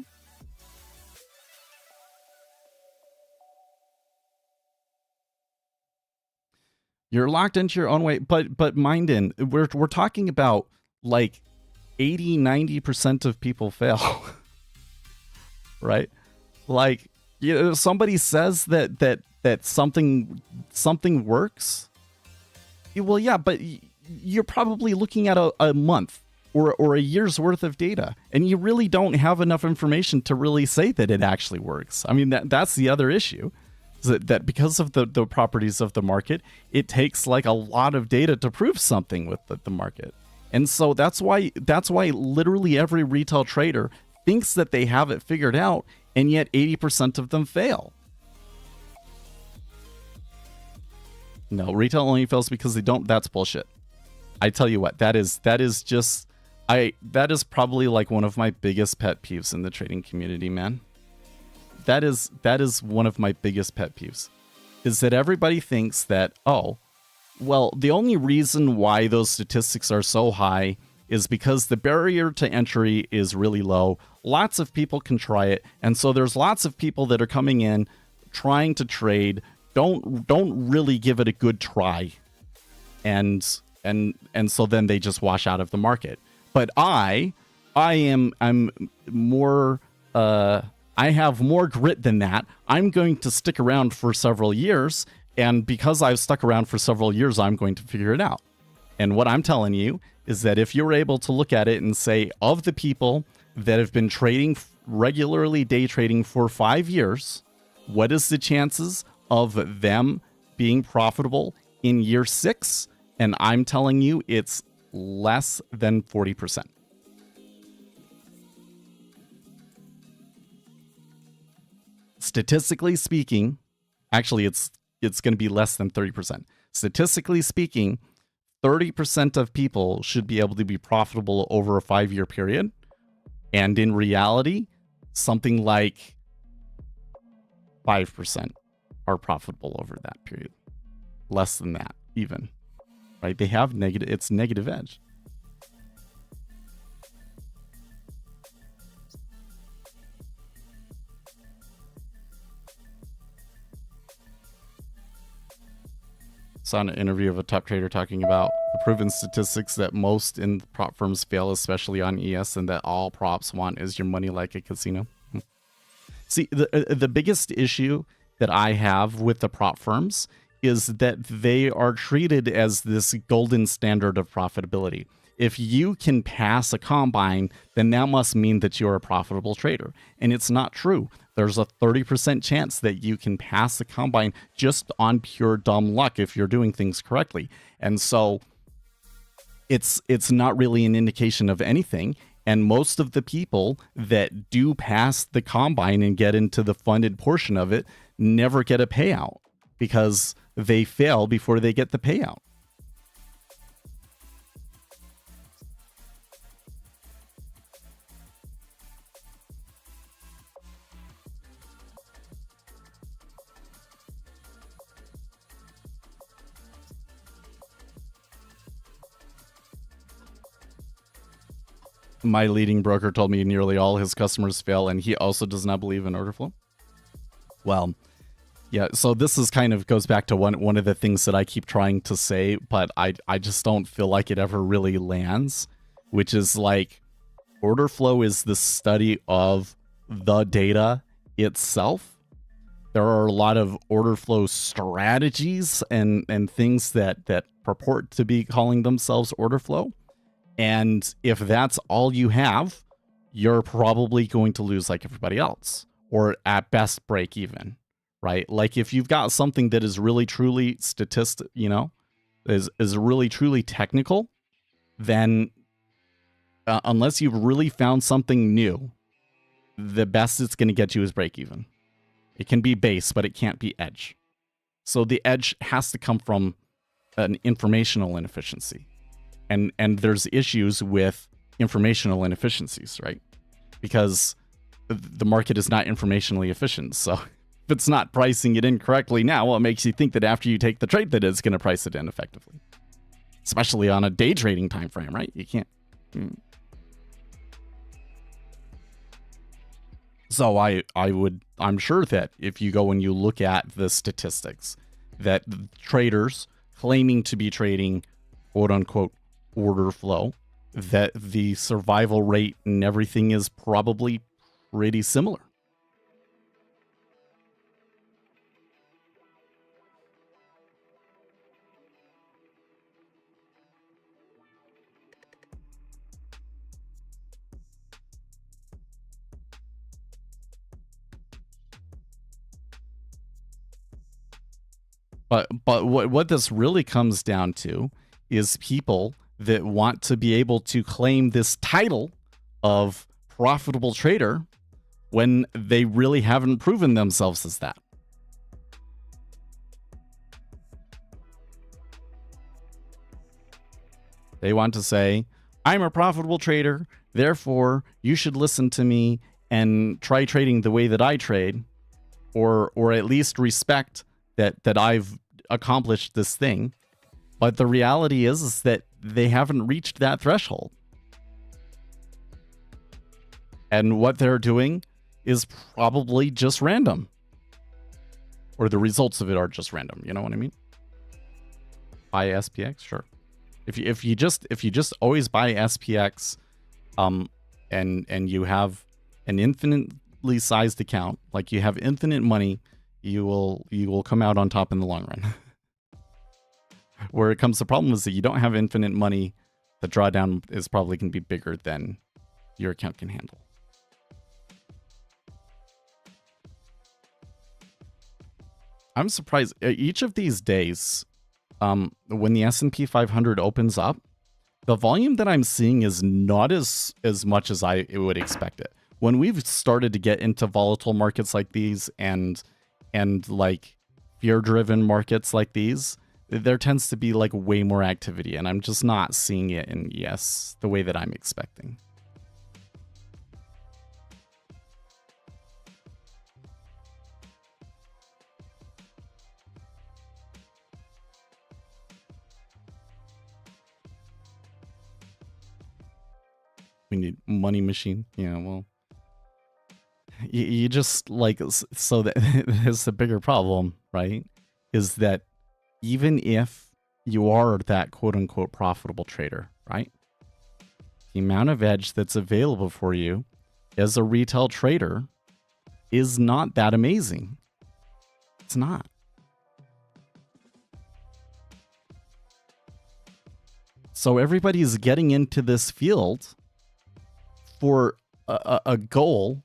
You're locked into your own way, but mind in, we're talking about like 80-90% of people fail. Right? Like, you know, somebody says that something works. Well, yeah, but you're probably looking at a month or a year's worth of data, and you really don't have enough information to really say that it actually works. I mean, that's the other issue. That because of the properties of the market, it takes like a lot of data to prove something with the market. And so that's why literally every retail trader thinks that they have it figured out, and yet 80% of them fail. No, retail only fails because they don't. That's bullshit. I tell you what, that is probably like one of my biggest pet peeves in the trading community, man. That is one of my biggest pet peeves, is that everybody thinks that, oh, well, the only reason why those statistics are so high is because the barrier to entry is really low. Lots of people can try it, and so there's lots of people that are coming in trying to trade, don't really give it a good try, and so then they just wash out of the market. But I'm more I have more grit than that. I'm going to stick around for several years, and because I've stuck around for several years, I'm going to figure it out. And what I'm telling you is that if you're able to look at it and say, of the people that have been trading regularly, day trading for 5 years, what is the chances of them being profitable in year 6? And I'm telling you, it's less than 40%. Statistically speaking, actually, it's going to be less than 30%. Statistically speaking, 30% of people should be able to be profitable over a 5-year period. And in reality, something like 5% are profitable over that period. Less than that, even. Right? They have it's negative edge. Saw an interview of a top trader talking about the proven statistics that most in prop firms fail, especially on ES, and that all props want is your money like a casino. See, the biggest issue that I have with the prop firms is that they are treated as this golden standard of profitability. If you can pass a combine, then that must mean that you're a profitable trader. And it's not true. There's a 30% chance that you can pass the combine just on pure dumb luck if you're doing things correctly. And so it's not really an indication of anything. And most of the people that do pass the combine and get into the funded portion of it never get a payout because they fail before they get the payout. My leading broker told me nearly all his customers fail, and he also does not believe in order flow. Well, yeah, so this is kind of goes back to one of the things that I keep trying to say, but I just don't feel like it ever really lands, which is like order flow is the study of the data itself. There are a lot of order flow strategies and things that purport to be calling themselves order flow. And if that's all you have, you're probably going to lose like everybody else, or at best break even, right? Like if you've got something that is really truly is really truly technical, then unless you've really found something new, the best it's going to get you is break even. It can be base, but it can't be edge. So the edge has to come from an informational inefficiency. And there's issues with informational inefficiencies, right? Because the market is not informationally efficient. So if it's not pricing it in correctly now, well, it makes you think that after you take the trade that it's going to price it in effectively. Especially on a day trading time frame, right? You can't. So I'm sure that if you go and you look at the statistics, that traders claiming to be trading quote unquote order flow, that the survival rate and everything is probably pretty similar. But what this really comes down to is people that want to be able to claim this title of profitable trader when they really haven't proven themselves as that. They want to say, I'm a profitable trader, therefore you should listen to me and try trading the way that I trade, or at least respect that I've accomplished this thing. But the reality is that they haven't reached that threshold. And what they're doing is probably just random. Or the results of it are just random, you know what I mean? Buy SPX, sure. If you just always buy SPX, and you have an infinitely sized account, like you have infinite money, you will come out on top in the long run. Where it comes, the problem is that you don't have infinite money. The drawdown is probably going to be bigger than your account can handle. I'm surprised each of these days, when the S&P 500 opens up, the volume that I'm seeing is not as much as I would expect it. When we've started to get into volatile markets like these and like fear-driven markets like these, there tends to be like way more activity, and I'm just not seeing it in ES the way that I'm expecting. We need money machine. Yeah, well, you just like, so that is the bigger problem, right? Is that even if you are that quote unquote profitable trader, right? The amount of edge that's available for you as a retail trader is not that amazing. It's not. So everybody's getting into this field for a goal,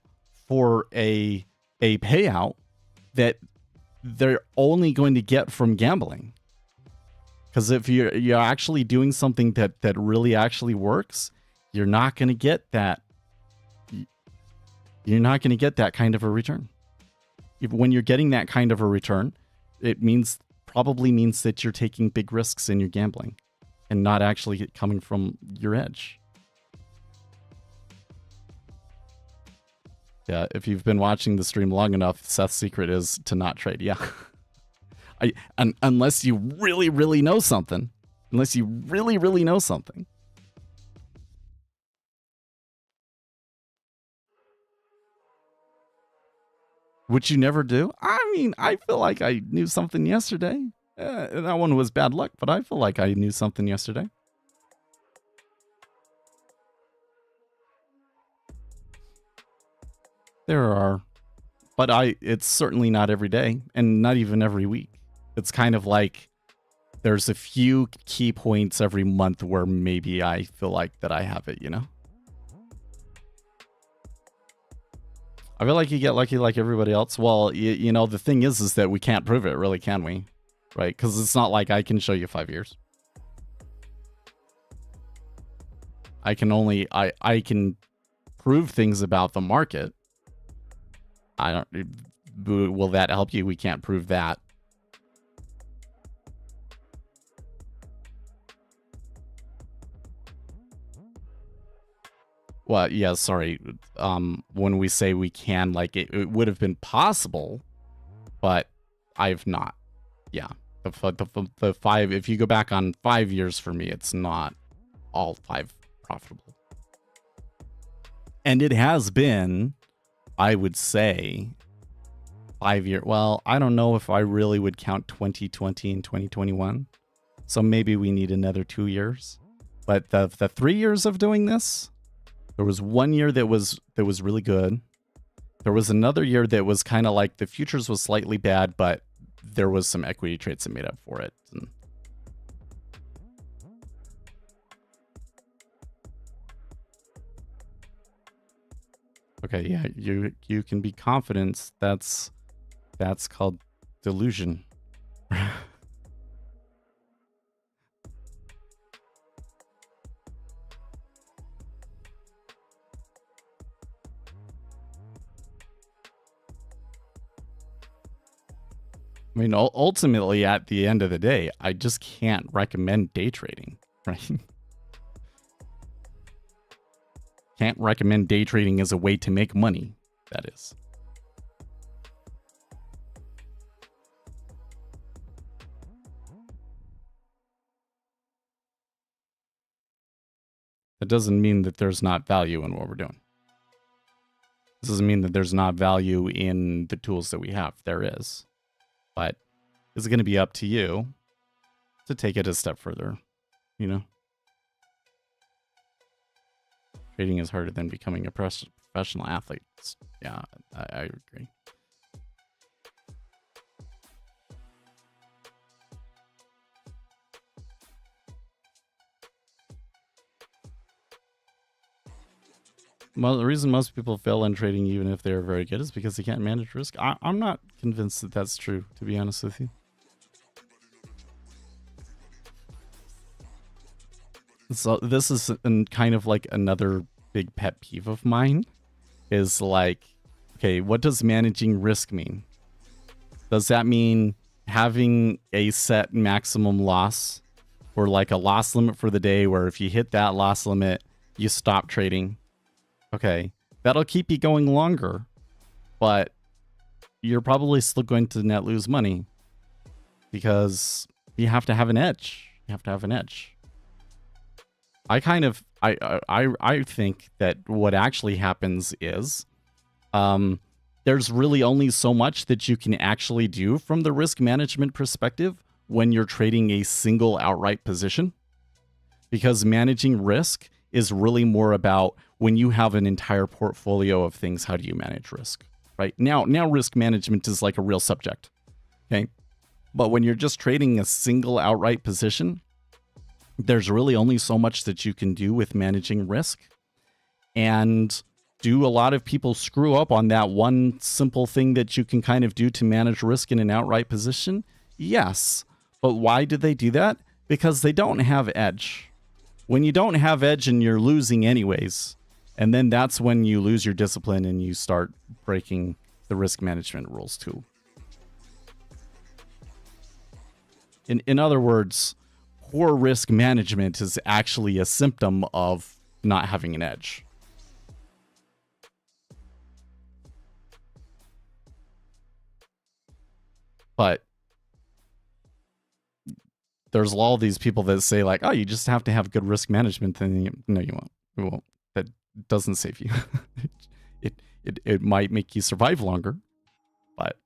for a payout that they're only going to get from gambling. Because if you're actually doing something that really actually works, you're not going to get that. You're not going to get that kind of a return. When you're getting that kind of a return, it probably means that you're taking big risks in your gambling and not actually coming from your edge. Yeah, if you've been watching the stream long enough, Seth's secret is to not trade. Yeah. Unless you really, really know something. Unless you really, really know something. Which you never do? I mean, I feel like I knew something yesterday. That one was bad luck, but I feel like I knew something yesterday. There are, but it's certainly not every day, and not even every week. It's kind of like there's a few key points every month where maybe I feel like that I have it, you know? I feel like you get lucky like everybody else. Well, you know, the thing is that we can't prove it, really, can we? Right? Because it's not like I can show you 5 years. I can prove things about the market. Will that help you? We can't prove that. Well, yeah, sorry. When we say we can, like, it would have been possible, but I've not. Yeah. The 5, if you go back on 5 years for me, it's not all 5 profitable. And it has been, I would say, 5 year. Well, I don't know if I really would count 2020 and 2021. So maybe we need another 2 years. But the 3 years of doing this, there was 1 year that was really good. There was another year that was kind of like the futures was slightly bad, but there was some equity trades that made up for it. Okay, yeah, you can be confident. That's called delusion. I mean, ultimately, at the end of the day, I just can't recommend day trading, right? Can't recommend day trading as a way to make money, that is. That doesn't mean that there's not value in what we're doing. This doesn't mean that there's not value in the tools that we have. There is. But it's going to be up to you to take it a step further, you know? Trading is harder than becoming a professional athlete. Yeah, I agree. Well, the reason most people fail in trading, even if they're very good, is because they can't manage risk. I'm not convinced that that's true, to be honest with you. So this is kind of like another big pet peeve of mine, is like, okay, what does managing risk mean? Does that mean having a set maximum loss, or like a loss limit for the day where if you hit that loss limit, you stop trading? Okay, that'll keep you going longer, but you're probably still going to net lose money because you have to have an edge. You have to have an edge. I think that what actually happens is there's really only so much that you can actually do from the risk management perspective when you're trading a single outright position, because managing risk is really more about when you have an entire portfolio of things, how do you manage risk, right? Now risk management is like a real subject, okay? But when you're just trading a single outright position, there's really only so much that you can do with managing risk. And do a lot of people screw up on that one simple thing that you can kind of do to manage risk in an outright position? Yes. But why do they do that? Because they don't have edge. When you don't have edge and you're losing anyways, and then that's when you lose your discipline and you start breaking the risk management rules too. In other words, poor risk management is actually a symptom of not having an edge. But there's all these people that say like, oh, you just have to have good risk management. Then no, you won't. You won't. That doesn't save you. it might make you survive longer, but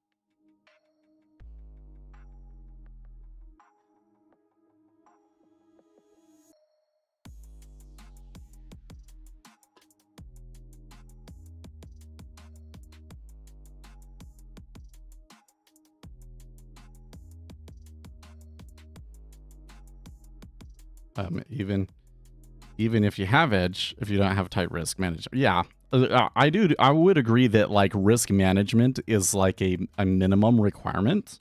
even if you have edge, if you don't have tight risk management, yeah, I would agree that like risk management is like a minimum requirement.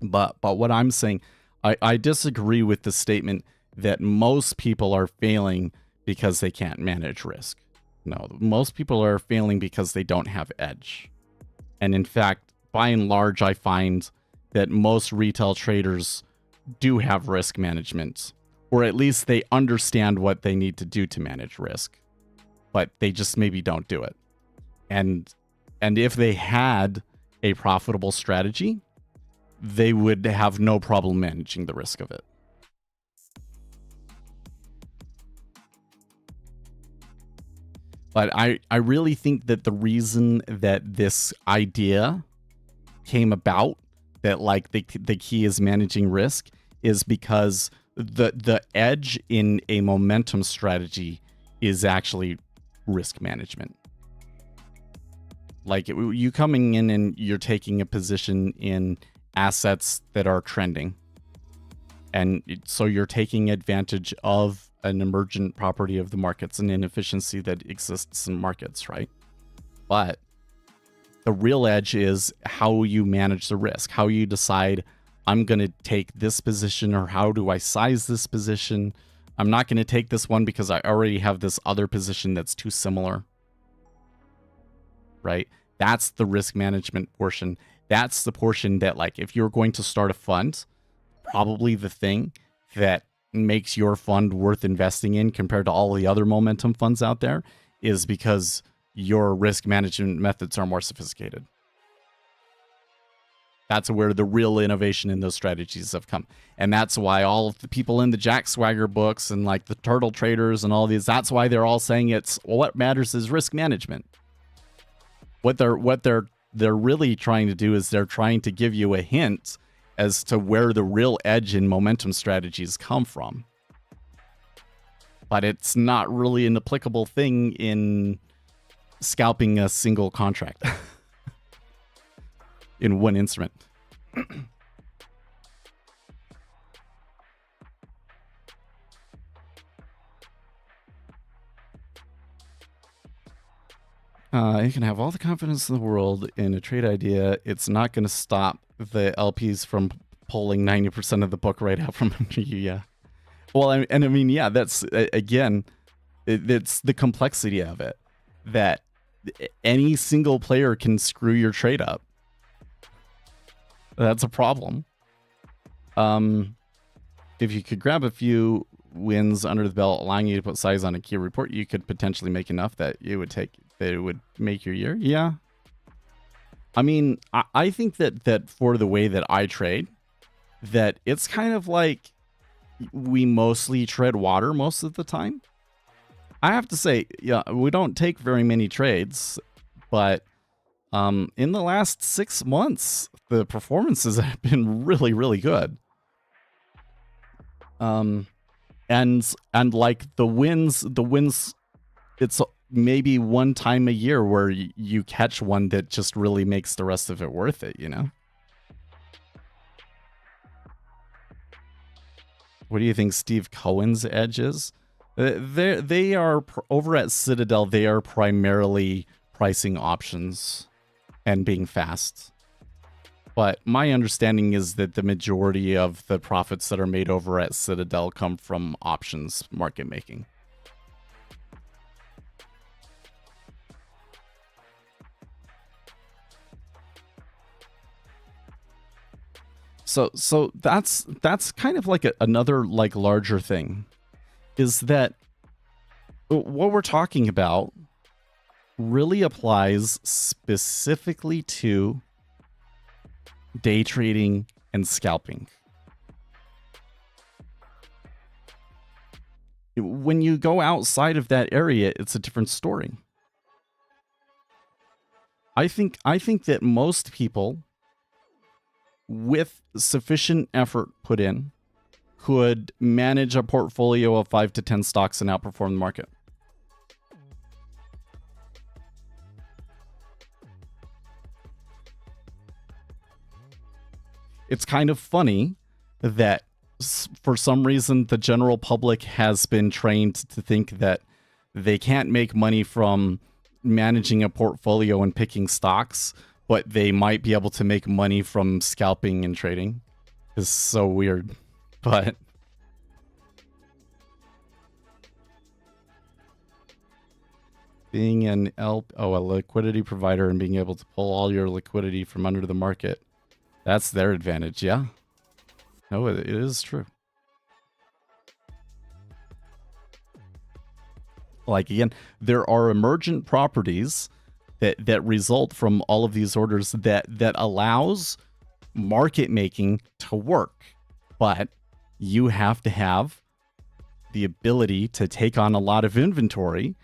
But what I'm saying, I disagree with the statement that most people are failing because they can't manage risk. No, most people are failing because they don't have edge. And in fact, by and large, I find that most retail traders do have risk management, or at least they understand what they need to do to manage risk, but they just maybe don't do it. And if they had a profitable strategy, they would have no problem managing the risk of it. But I really think that the reason that this idea came about, that like the key is managing risk, is because the edge in a momentum strategy is actually risk management. Like you coming in and you're taking a position in assets that are trending, and so you're taking advantage of an emergent property of the markets, an inefficiency that exists in markets, right? But the real edge is how you manage the risk, how you decide, I'm going to take this position, or how do I size this position? I'm not going to take this one because I already have this other position that's too similar, right? That's the risk management portion. That's the portion that, like, if you're going to start a fund, probably the thing that makes your fund worth investing in compared to all the other momentum funds out there is because your risk management methods are more sophisticated. That's where the real innovation in those strategies have come. And that's why all of the people in the Jack Swagger books and like the turtle traders and all these, that's why they're all saying what matters is risk management. What they're really trying to do is they're trying to give you a hint as to where the real edge in momentum strategies come from. But it's not really an applicable thing in scalping a single contract in one instrument. You can have all the confidence in the world in a trade idea. It's not going to stop the LPs from pulling 90% of the book right out from under you. Yeah. Well, and I mean, yeah, that's, again, it's the complexity of it, that any single player can screw your trade up. That's a problem. If you could grab a few wins under the belt, allowing you to put size on a key report, you could potentially make enough that it would make your year. Yeah. I mean, I think that for the way that I trade, that it's kind of like we mostly tread water most of the time. I have to say, yeah, we don't take very many trades, but in the last 6 months, the performances have been really, really good. And like the wins, it's maybe one time a year where you catch one that just really makes the rest of it worth it, you know? What do you think Steve Cohen's edge is? They are over at Citadel. They are primarily pricing options and being fast. But my understanding is that the majority of the profits that are made over at Citadel come from options market making. So that's kind of like another like larger thing, is that what we're talking about really applies specifically to day trading and scalping. When you go outside of that area, it's a different story. I think that most people with sufficient effort put in could manage a portfolio of 5 to 10 stocks and outperform the market. It's kind of funny that for some reason the general public has been trained to think that they can't make money from managing a portfolio and picking stocks, but they might be able to make money from scalping and trading. It's so weird, but being a liquidity provider and being able to pull all your liquidity from under the market, that's their advantage. Yeah. No, it is true. Like, again, there are emergent properties that result from all of these orders that allows market making to work, but you have to have the ability to take on a lot of inventory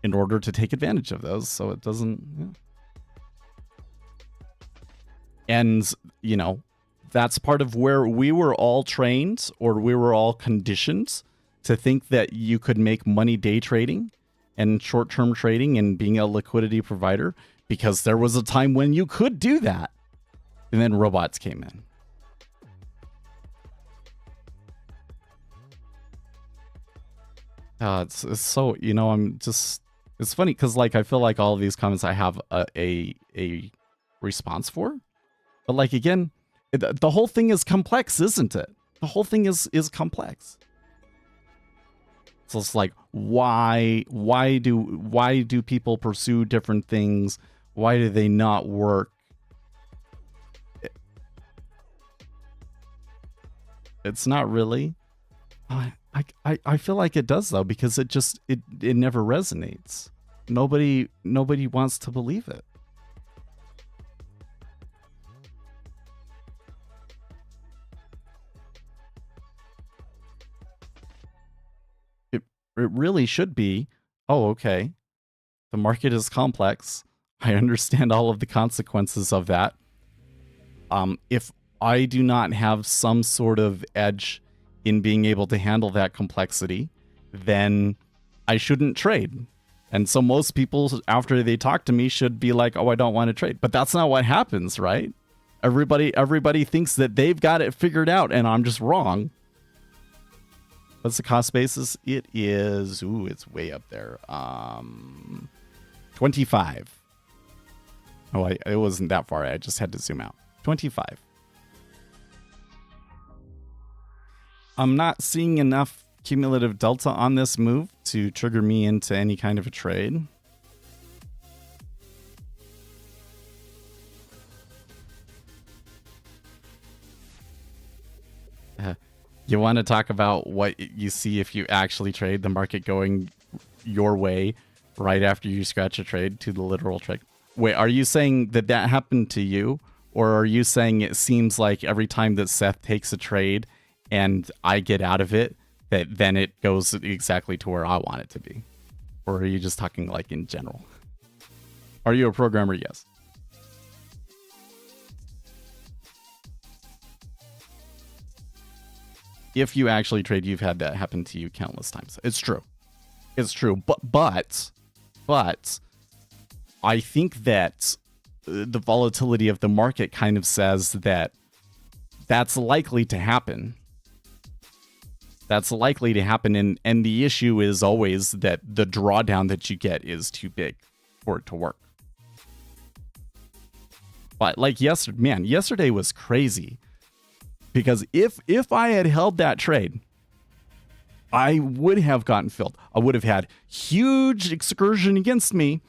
in order to take advantage of those, so it doesn't. Yeah. And you know, that's part of where we were all trained, or we were all conditioned to think that you could make money day trading and short-term trading and being a liquidity provider, because there was a time when you could do that. And then robots came in. It's so, you know, it's funny because like I feel like all of these comments I have a response for. But like, again, the whole thing is complex, isn't it? The whole thing is complex. So it's like, why do people pursue different things? Why do they not work? It's not really. I feel like it does though, because it never resonates. Nobody wants to believe it. It really should be, oh, okay, the market is complex. I understand all of the consequences of that. If I do not have some sort of edge in being able to handle that complexity, then I shouldn't trade. And so most people, after they talk to me, should be like, oh, I don't want to trade. But that's not what happens, right? Everybody thinks that they've got it figured out, and I'm just wrong. What's the cost basis? It is, it's way up there. 25. Oh, it wasn't that far. I just had to zoom out. 25. I'm not seeing enough cumulative delta on this move to trigger me into any kind of a trade. You want to talk about what you see if you actually trade the market going your way right after you scratch a trade to the literal trade? Wait, are you saying that that happened to you? Or are you saying it seems like every time that Seth takes a trade and I get out of it, that then it goes exactly to where I want it to be? Or are you just talking like in general? Are you a programmer? Yes. If you actually trade, you've had that happen to you countless times. It's true. It's true. But I think that the volatility of the market kind of says that that's likely to happen. That's likely to happen. And the issue is always that the drawdown that you get is too big for it to work. But like yesterday was crazy. Because if I had held that trade, I would have gotten filled. I would have had huge excursion against me.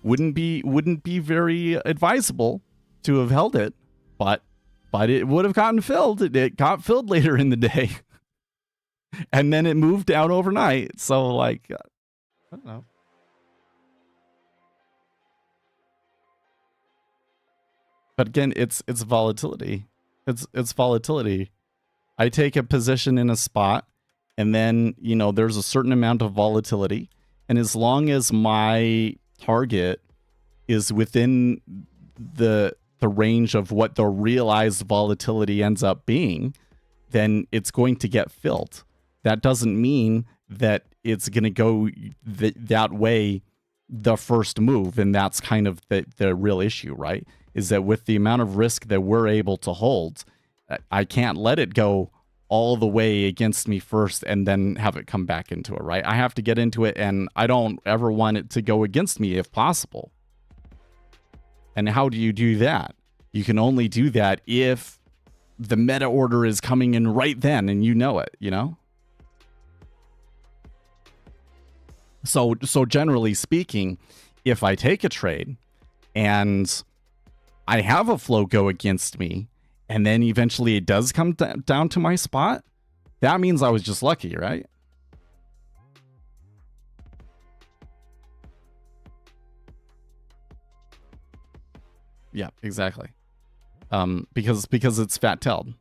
Wouldn't be very advisable to have held it, but it would have gotten filled. It got filled later in the day. And then it moved down overnight. So like, I don't know. But again, it's volatility. It's volatility. I take a position in a spot, and then, there's a certain amount of volatility. And as long as my target is within the range of what the realized volatility ends up being, then it's going to get filled. That doesn't mean that it's going to go that way the first move. And that's kind of the real issue, right? Is that with the amount of risk that we're able to hold, I can't let it go all the way against me first and then have it come back into it, right? I have to get into it, and I don't ever want it to go against me if possible. And how do you do that? You can only do that if the meta order is coming in right then and you know it, So generally speaking, if I take a trade and I have a flow go against me, and then eventually it does come down to my spot, that means I was just lucky, right? Yeah, exactly. Because it's fat-tailed.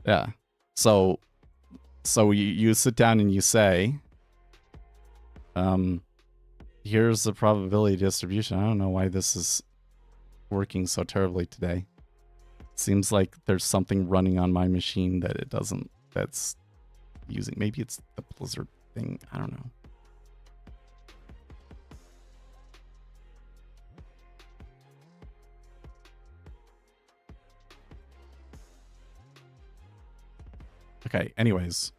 Yeah. So you sit down and you say, here's the probability distribution. I don't know why this is working so terribly today. Seems like there's something running on my machine that it doesn't, that's using. Maybe it's the Blizzard thing. I don't know. Okay, anyways.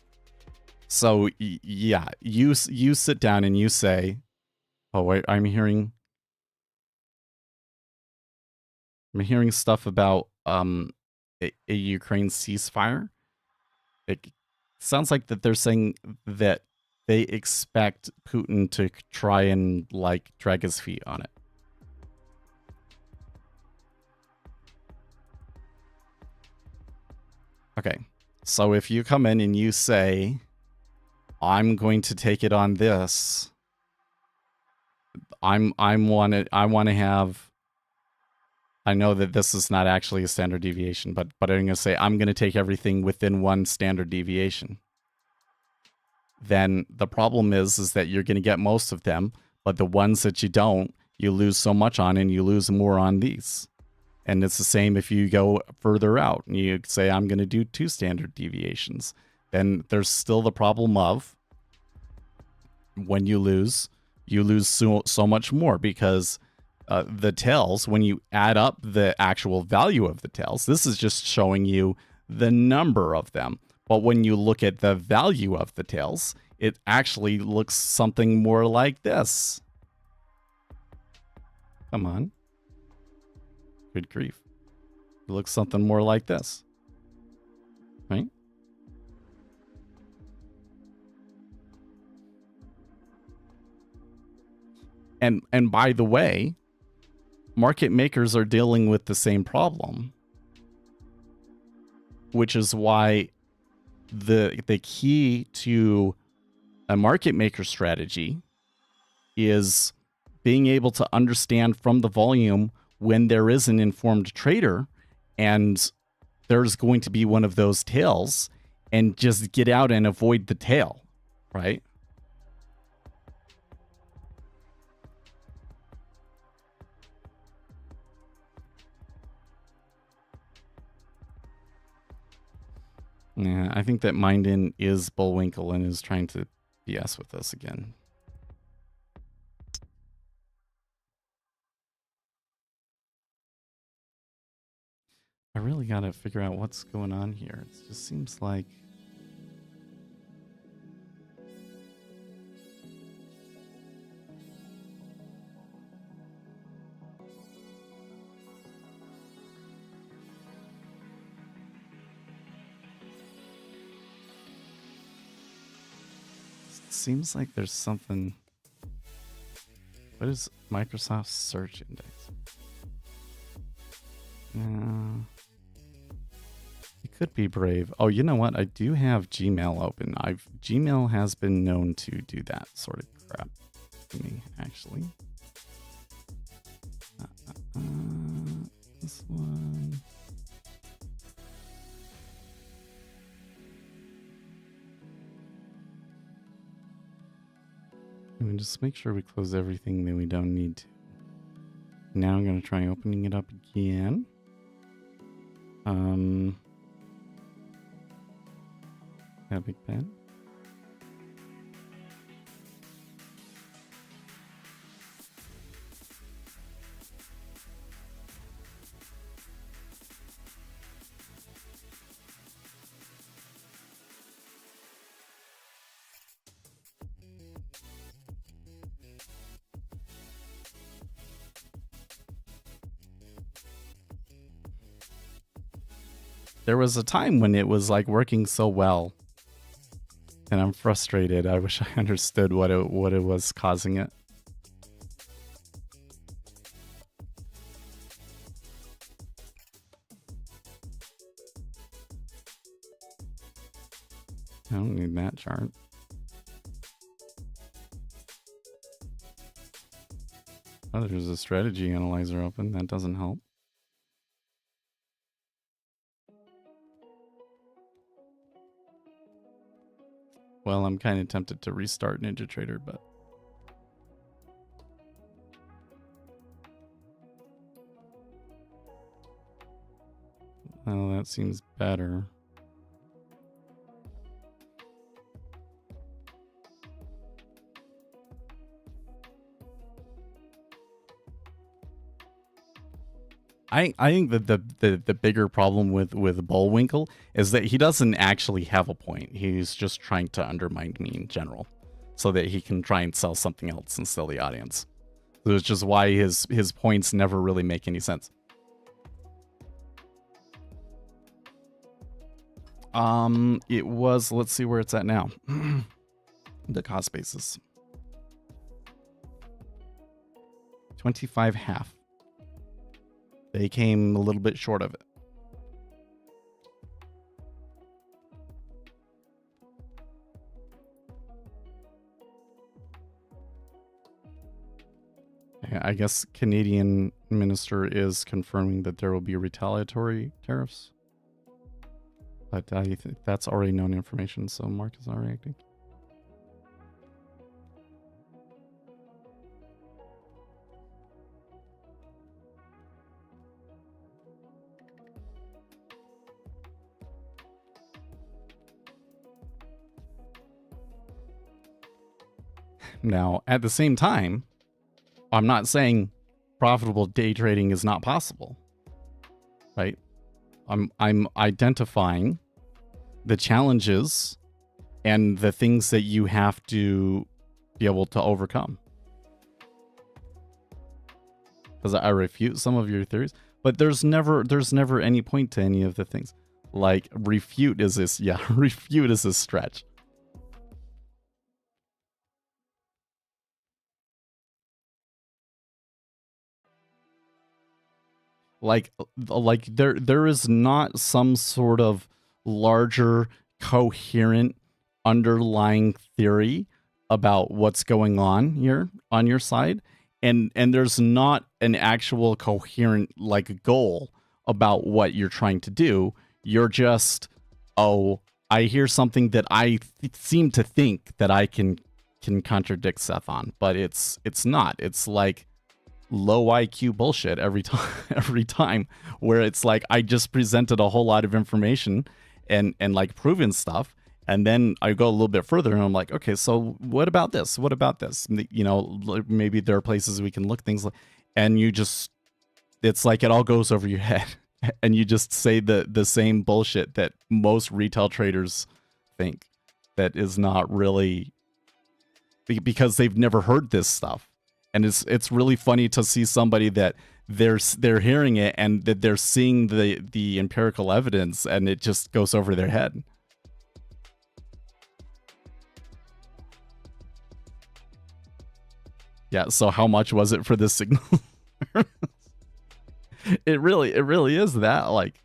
So yeah, you sit down and you say, oh wait, I'm hearing stuff about a Ukraine ceasefire. It sounds like that they're saying that they expect Putin to try and like drag his feet on it. Okay, so if you come in and you say, I'm going to take it on this. I want to have. I know that this is not actually a standard deviation, but I'm going to say I'm going to take everything within one standard deviation. Then the problem is that you're going to get most of them, but the ones that you don't, you lose so much on, and you lose more on these. And it's the same if you go further out and you say, I'm going to do 2 standard deviations. Then there's still the problem of when you lose so much more, because the tails, when you add up the actual value of the tails, this is just showing you the number of them. But when you look at the value of the tails, it actually looks something more like this. Come on. Good grief. It looks something more like this. Right? And by the way, market makers are dealing with the same problem, which is why the key to a market maker strategy is being able to understand from the volume when there is an informed trader and there's going to be one of those tails, and just get out and avoid the tail, right? Yeah, I think that Minden is Bullwinkle and is trying to BS with us again. I really got to figure out what's going on here. It just seems like... seems like there's something. What is Microsoft's search index? It could be Brave. Oh, you know what? I do have Gmail open. Gmail has been known to do that sort of crap to me, actually. This one. And just make sure we close everything that we don't need to. Now I'm going to try opening it up again. Have Big Pen. There was a time when it was like working so well, and I'm frustrated. I wish I understood what it was causing it. I don't need that chart. Oh, there's a strategy analyzer open. That doesn't help. Well, I'm kind of tempted to restart NinjaTrader, but... well, that seems better. I think that the bigger problem with Bullwinkle is that he doesn't actually have a point. He's just trying to undermine me in general, so that he can try and sell something else and sell the audience. So it's just why his points never really make any sense. It was, let's see where it's at now. The cost basis. 25.5. They came a little bit short of it. I guess Canadian minister is confirming that there will be retaliatory tariffs. But I think that's already known information, so Mark is not reacting. Now, at the same time, I'm not saying profitable day trading is not possible, right? I'm identifying the challenges and the things that you have to be able to overcome. Because I refute some of your theories, but there's never any point to any of the things. Like refute is this, yeah, refute is a stretch. Like there is not some sort of larger coherent underlying theory about what's going on here on your side, and there's not an actual coherent like goal about what you're trying to do. You're just, oh, I hear something that I seem to think that I can contradict Seth on, but it's not. It's like low IQ bullshit every time where it's like I just presented a whole lot of information and like proven stuff, and then I go a little bit further and I'm like, okay, so what about this? What about this? You know, maybe there are places we can look things like, and you just, it's like it all goes over your head and you just say the same bullshit that most retail traders think that is not really, because they've never heard this stuff. And it's really funny to see somebody that they're hearing it and that they're seeing the empirical evidence and it just goes over their head. Yeah, so how much was it for this signal? It really is that, like,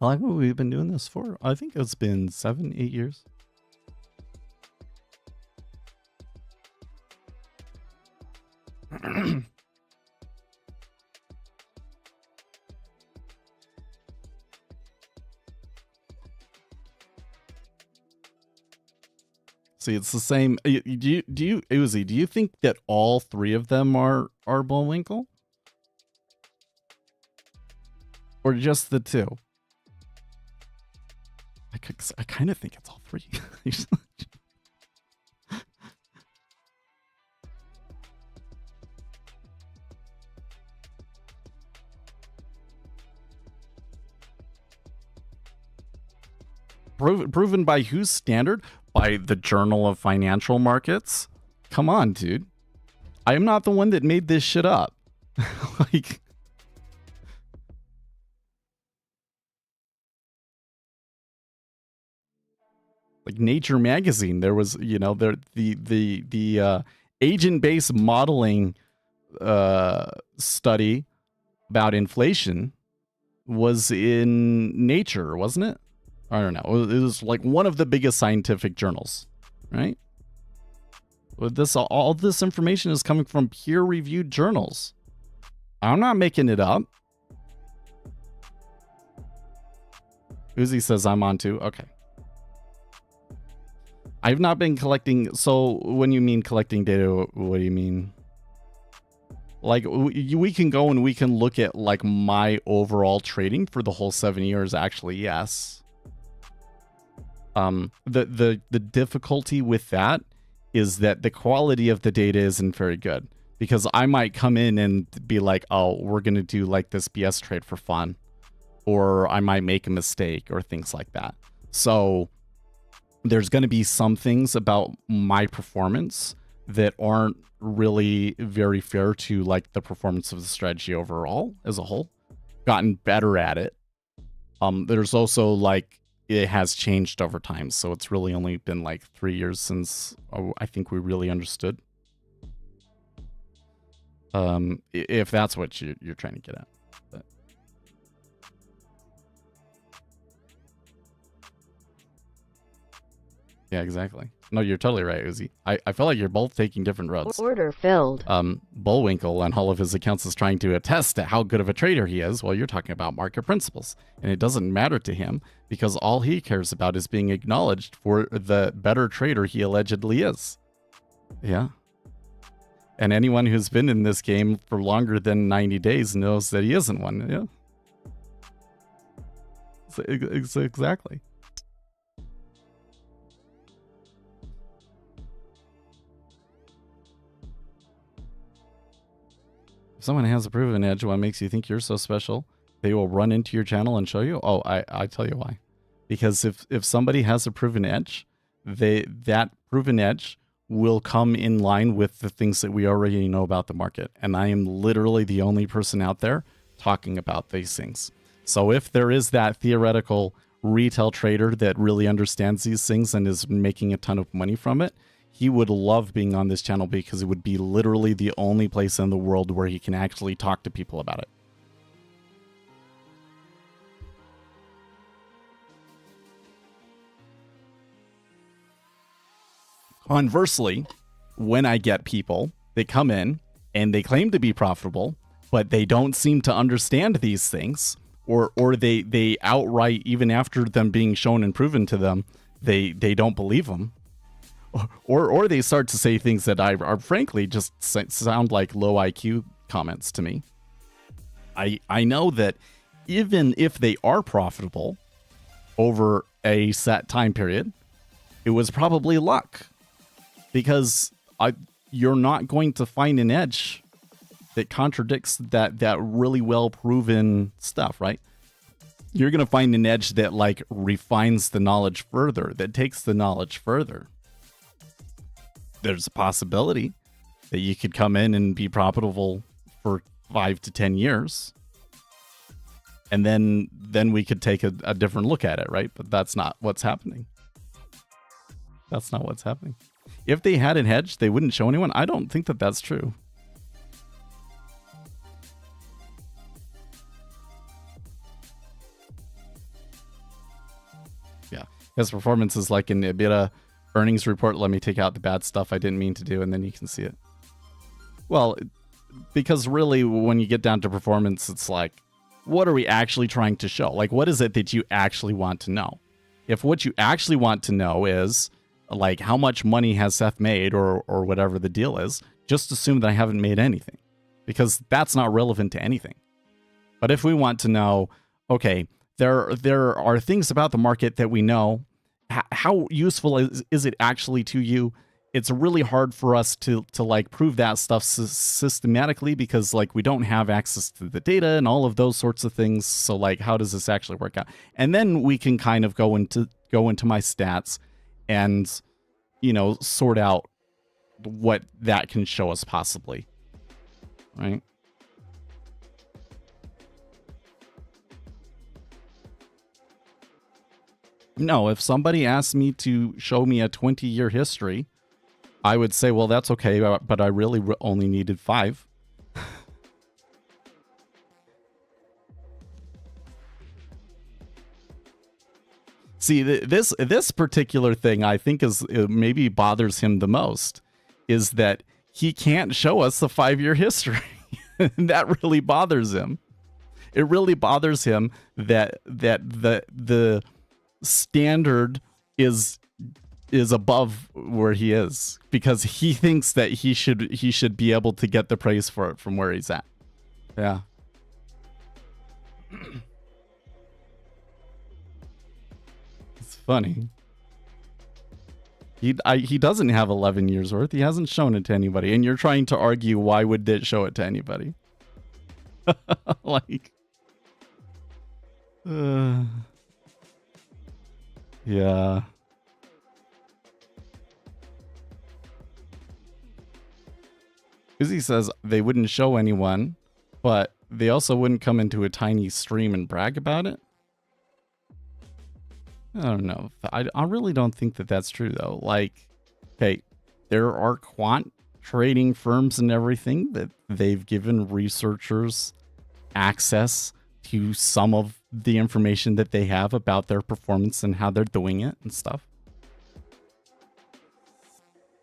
how long have we been doing this for? I think it's been 7-8 years. See, it's the same. Do you, Uzi, do you think that all three of them are Bullwinkle? Or just the two? I kind of think it's all three. Proven by whose standard? By the Journal of Financial Markets? Come on, dude. I am not the one that made this shit up. Like, Nature magazine, there was, you know, the agent-based modeling study about inflation was in Nature, wasn't it? I don't know. It was like one of the biggest scientific journals, right? But all this information is coming from peer-reviewed journals. I'm not making it up. Uzi says I'm on too. Okay. I've not been collecting. So when you mean collecting data, what do you mean? Like, we can go and we can look at like my overall trading for the whole 7 years. Actually, yes. The difficulty with that is that the quality of the data isn't very good, because I might come in and be like, oh, we're going to do like this BS trade for fun, or I might make a mistake or things like that. So there's going to be some things about my performance that aren't really very fair to like the performance of the strategy overall as a whole. Gotten better at it. There's also like, it has changed over time, so it's really only been like 3 years since I think we really understood. If that's what you're trying to get at. But. Yeah, exactly. No, you're totally right, Uzi. I feel like you're both taking different roads. Order filled. Bullwinkle on all of his accounts is trying to attest to how good of a trader he is while you're talking about market principles. And it doesn't matter to him because all he cares about is being acknowledged for the better trader he allegedly is. Yeah. And anyone who's been in this game for longer than 90 days knows that he isn't one. Yeah. Exactly. If someone has a proven edge, what makes you think you're so special? They will run into your channel and show you? Oh, I tell you why. Because if somebody has a proven edge, that proven edge will come in line with the things that we already know about the market. And I am literally the only person out there talking about these things. So if there is that theoretical retail trader that really understands these things and is making a ton of money from it, he would love being on this channel because it would be literally the only place in the world where he can actually talk to people about it. Conversely, when I get people that come in and they claim to be profitable, but they don't seem to understand these things, or they outright, even after them being shown and proven to them, they don't believe them, or they start to say things that are frankly just sound like low IQ comments to me. I know that even if they are profitable over a set time period, it was probably luck. Because you're not going to find an edge that contradicts that really well proven stuff, right? You're going to find an edge that like refines the knowledge further, that takes the knowledge further. There's a possibility that you could come in and be profitable for 5 to 10 years. And then we could take a different look at it, right? But that's not what's happening. That's not what's happening. If they had an hedge, they wouldn't show anyone. I don't think that that's true. Yeah. His performance is like an EBITDA earnings report. Let me take out the bad stuff I didn't mean to do, and then you can see it. Well, because really, when you get down to performance, it's like, what are we actually trying to show? Like, what is it that you actually want to know? If what you actually want to know is, like, how much money has Seth made or whatever the deal is, just assume that I haven't made anything, because that's not relevant to anything. But if we want to know, okay, there are things about the market that we know, how useful is it actually to you? It's really hard for us to like prove that stuff systematically, because like we don't have access to the data and all of those sorts of things. So like, how does this actually work out? And then we can kind of go into my stats and, you know, sort out what that can show us possibly, right? No, if somebody asked me to show me a 20-year history, I would say, well, that's okay, but I really only needed 5. See, this particular thing I think is maybe bothers him the most, is that he can't show us the 5-year history. That really bothers him. It really bothers him that the standard is above where he is, because he thinks that he should be able to get the praise for it from where he's at. Yeah. Funny. He doesn't have 11 years worth. He hasn't shown it to anybody, and you're trying to argue why would it show it to anybody? Like, yeah. Izzy says they wouldn't show anyone, but they also wouldn't come into a tiny stream and brag about it. I don't know. I really don't think that that's true, though. Like, okay, there are quant trading firms and everything that they've given researchers access to some of the information that they have about their performance and how they're doing it and stuff.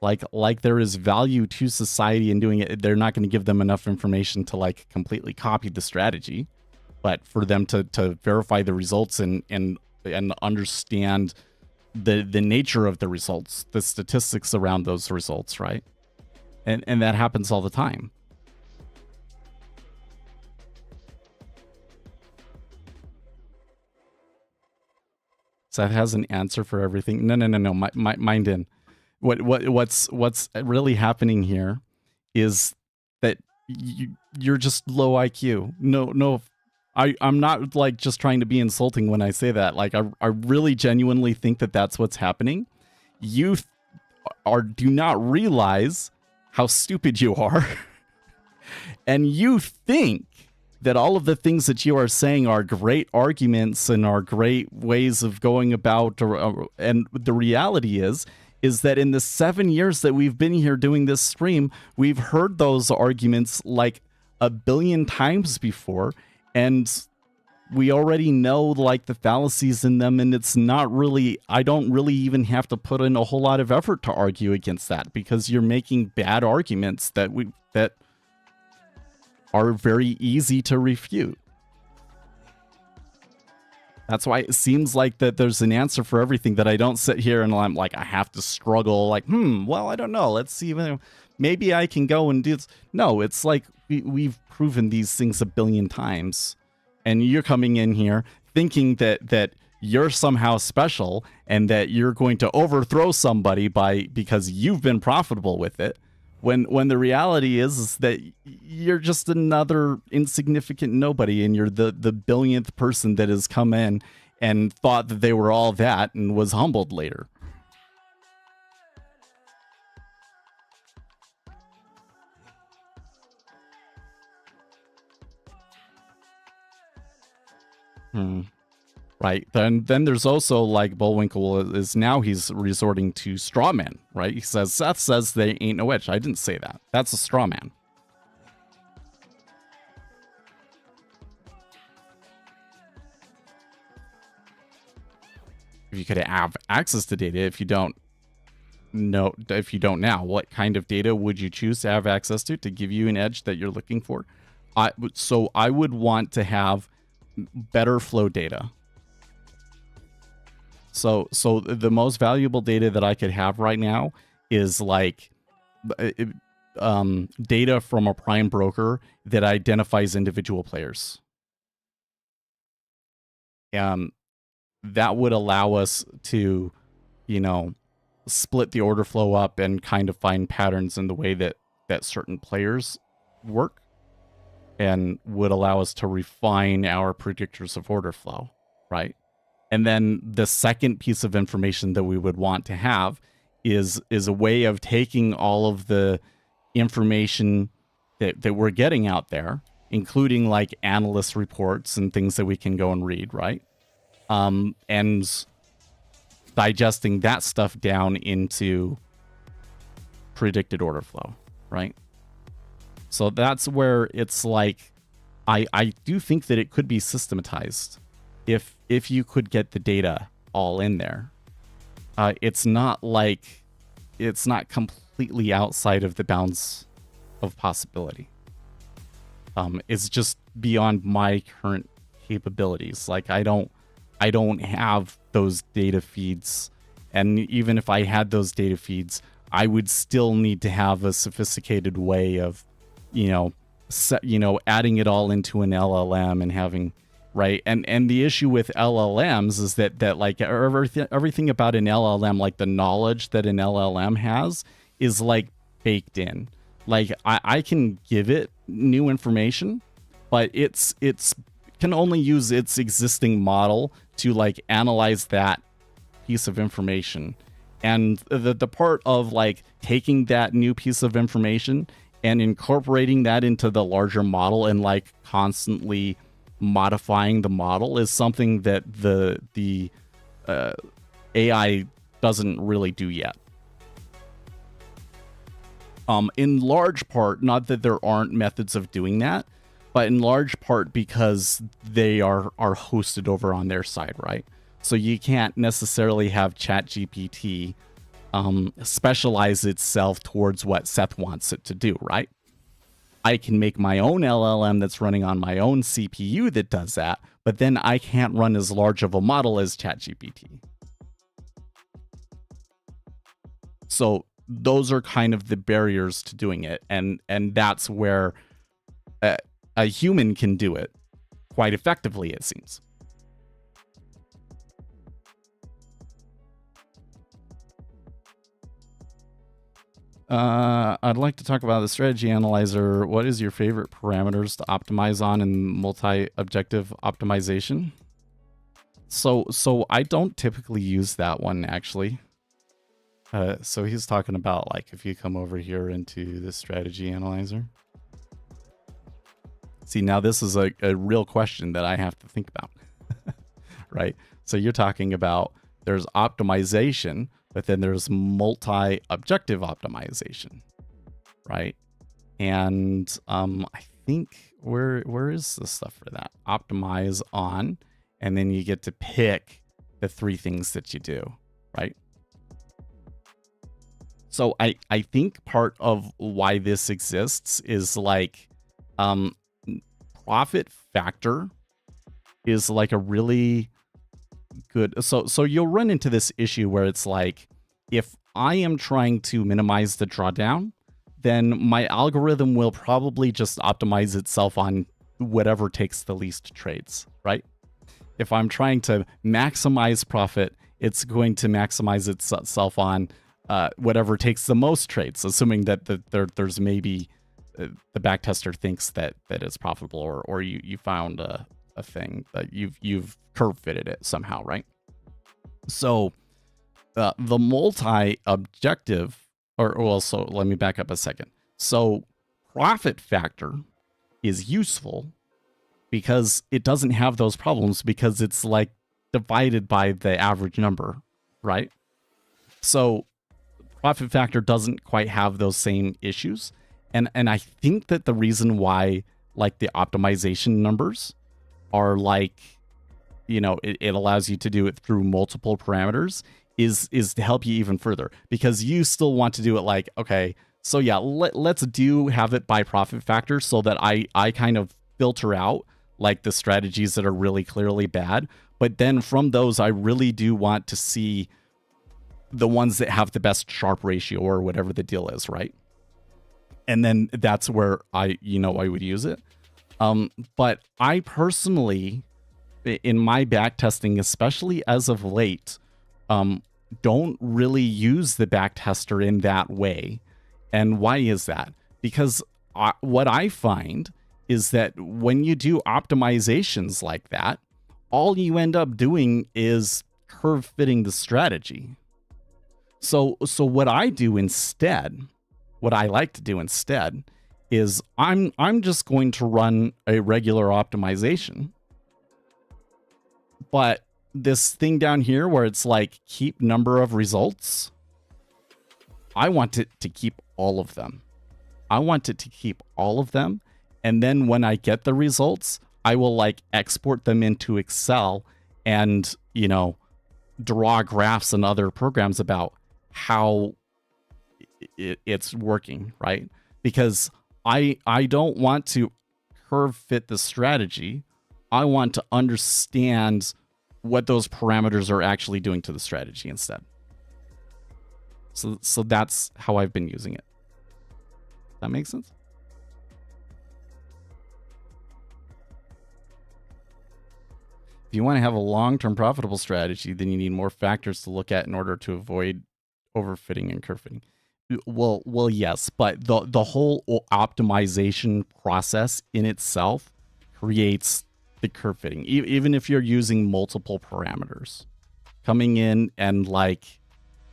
Like there is value to society in doing it. They're not going to give them enough information to like completely copy the strategy, but for them to verify the results and understand the nature of the results, the statistics around those results, right? And that happens all the time. Seth has an answer for everything. No. Mind in. What's really happening here is that you're just low IQ. No, I'm not like just trying to be insulting when I say that. Like I really genuinely think that that's what's happening. You do not realize how stupid you are, and you think that all of the things that you are saying are great arguments and are great ways of going about, and the reality is that in the 7 years that we've been here doing this stream, we've heard those arguments like a billion times before, and we already know like the fallacies in them, and it's not really, I don't really even have to put in a whole lot of effort to argue against that, because you're making bad arguments that are very easy to refute. That's why it seems like that there's an answer for everything, that I don't sit here and I'm like, I have to struggle like, well, I don't know. Let's see. Maybe I can go and do this. No, it's like we've proven these things a billion times, and you're coming in here thinking that you're somehow special and that you're going to overthrow somebody because you've been profitable with it. When the reality is that you're just another insignificant nobody, and you're the billionth person that has come in and thought that they were all that and was humbled later. Right. Then there's also like Bullwinkle is now he's resorting to straw man, right? He says, Seth says they ain't no witch. I didn't say that. That's a straw man. If you could have access to data, if you don't now, what kind of data would you choose to have access to give you an edge that you're looking for? So I would want to have better flow data. So the most valuable data that I could have right now is like data from a prime broker that identifies individual players. That would allow us to, split the order flow up and kind of find patterns in the way that certain players work, and would allow us to refine our predictors of order flow, right? And then the second piece of information that we would want to have is a way of taking all of the information that we're getting out there, including like analyst reports and things that we can go and read, right? And digesting that stuff down into predicted order flow, right? So that's where it's like, I do think that it could be systematized if you could get the data all in there. It's not completely outside of the bounds of possibility. It's just beyond my current capabilities. Like I don't have those data feeds, and even if I had those data feeds, I would still need to have a sophisticated way of, adding it all into an LLM and having, right? And the issue with LLMs is that like everything about an LLM, like the knowledge that an LLM has is like baked in. Like I can give it new information, but it's can only use its existing model to like analyze that piece of information. And the part of like taking that new piece of information and incorporating that into the larger model and like constantly modifying the model is something that the AI doesn't really do yet. In large part, not that there aren't methods of doing that, but in large part because they are hosted over on their side, right? So you can't necessarily have ChatGPT specialize itself towards what Seth wants it to do, right? I can make my own LLM that's running on my own CPU that does that, but then I can't run as large of a model as ChatGPT. So those are kind of the barriers to doing it, and that's where a human can do it quite effectively, it seems. I'd like to talk about the strategy analyzer. What is your favorite parameters to optimize on in multi-objective optimization? So I don't typically use that one, actually. So he's talking about, like, if you come over here into the strategy analyzer. See, now this is a real question that I have to think about, right? So you're talking about there's optimization, but then there's multi-objective optimization, right? And I think where is the stuff for that? Optimize on, and then you get to pick the 3 things that you do, right? So I think part of why this exists is like profit factor is like a really good, so you'll run into this issue where it's like, if I am trying to minimize the drawdown, then my algorithm will probably just optimize itself on whatever takes the least trades, right? If I'm trying to maximize profit, it's going to maximize itself on whatever takes the most trades, assuming that there's maybe the backtester thinks that it's profitable, or you found a thing that you've curve fitted it somehow, right? So the multi-objective, so let me back up a second. So profit factor is useful because it doesn't have those problems, because it's like divided by the average number, right? So profit factor doesn't quite have those same issues. And I think that the reason why, like, the optimization numbers are like, you know, it allows you to do it through multiple parameters is to help you even further, because you still want to do it like, okay, so yeah, let's have it by profit factor so that I kind of filter out like the strategies that are really clearly bad. But then from those, I really do want to see the ones that have the best Sharpe ratio or whatever the deal is, right? And then that's where I would use it. But I personally, in my back testing, especially as of late, don't really use the back tester in that way. And why is that? Because what I find is that when you do optimizations like that, all you end up doing is curve fitting the strategy. So what I do instead, what I like to do instead, is I'm just going to run a regular optimization. But this thing down here where it's like keep number of results, I want it to keep all of them. I want it to keep all of them. And then when I get the results, I will like export them into Excel and, you know, draw graphs and other programs about how it's working, right? Because I don't want to curve fit the strategy. I want to understand what those parameters are actually doing to the strategy instead. So that's how I've been using it. That makes sense? If you want to have a long-term profitable strategy, then you need more factors to look at in order to avoid overfitting and curve fitting. Well, yes, but the whole optimization process in itself creates the curve fitting. Even if you're using multiple parameters, coming in and like,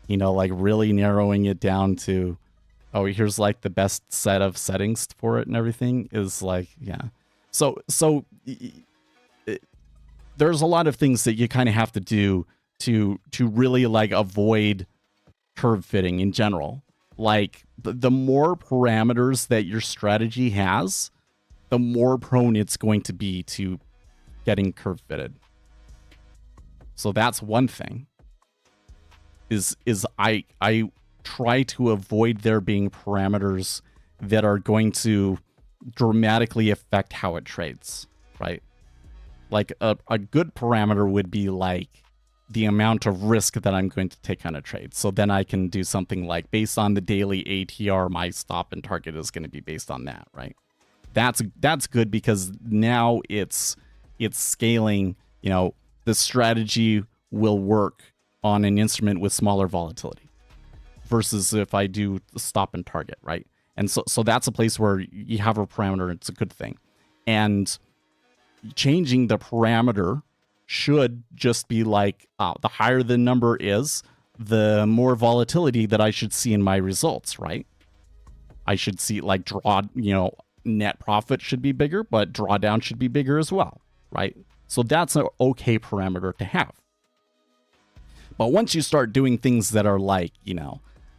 you know, like really narrowing it down to, oh, here's like the best set of settings for it and everything is like, yeah. So there's a lot of things that you kind of have to do to really like avoid curve fitting in general. Like the more parameters that your strategy has, the more prone it's going to be to getting curve fitted. So that's one thing. is I try to avoid there being parameters that are going to dramatically affect how it trades, right? Like a good parameter would be like the amount of risk that I'm going to take on a trade. So then I can do something like, based on the daily ATR, my stop and target is going to be based on that, right? That's good because now it's scaling. You know, the strategy will work on an instrument with smaller volatility versus if I do stop and target, right? And so that's a place where you have a parameter. It's a good thing. And changing the parameter should just be like, the higher the number is, the more volatility that I should see in my results, right? I should see like net profit should be bigger, but drawdown should be bigger as well, right? So that's an okay parameter to have. But once you start doing things that are like,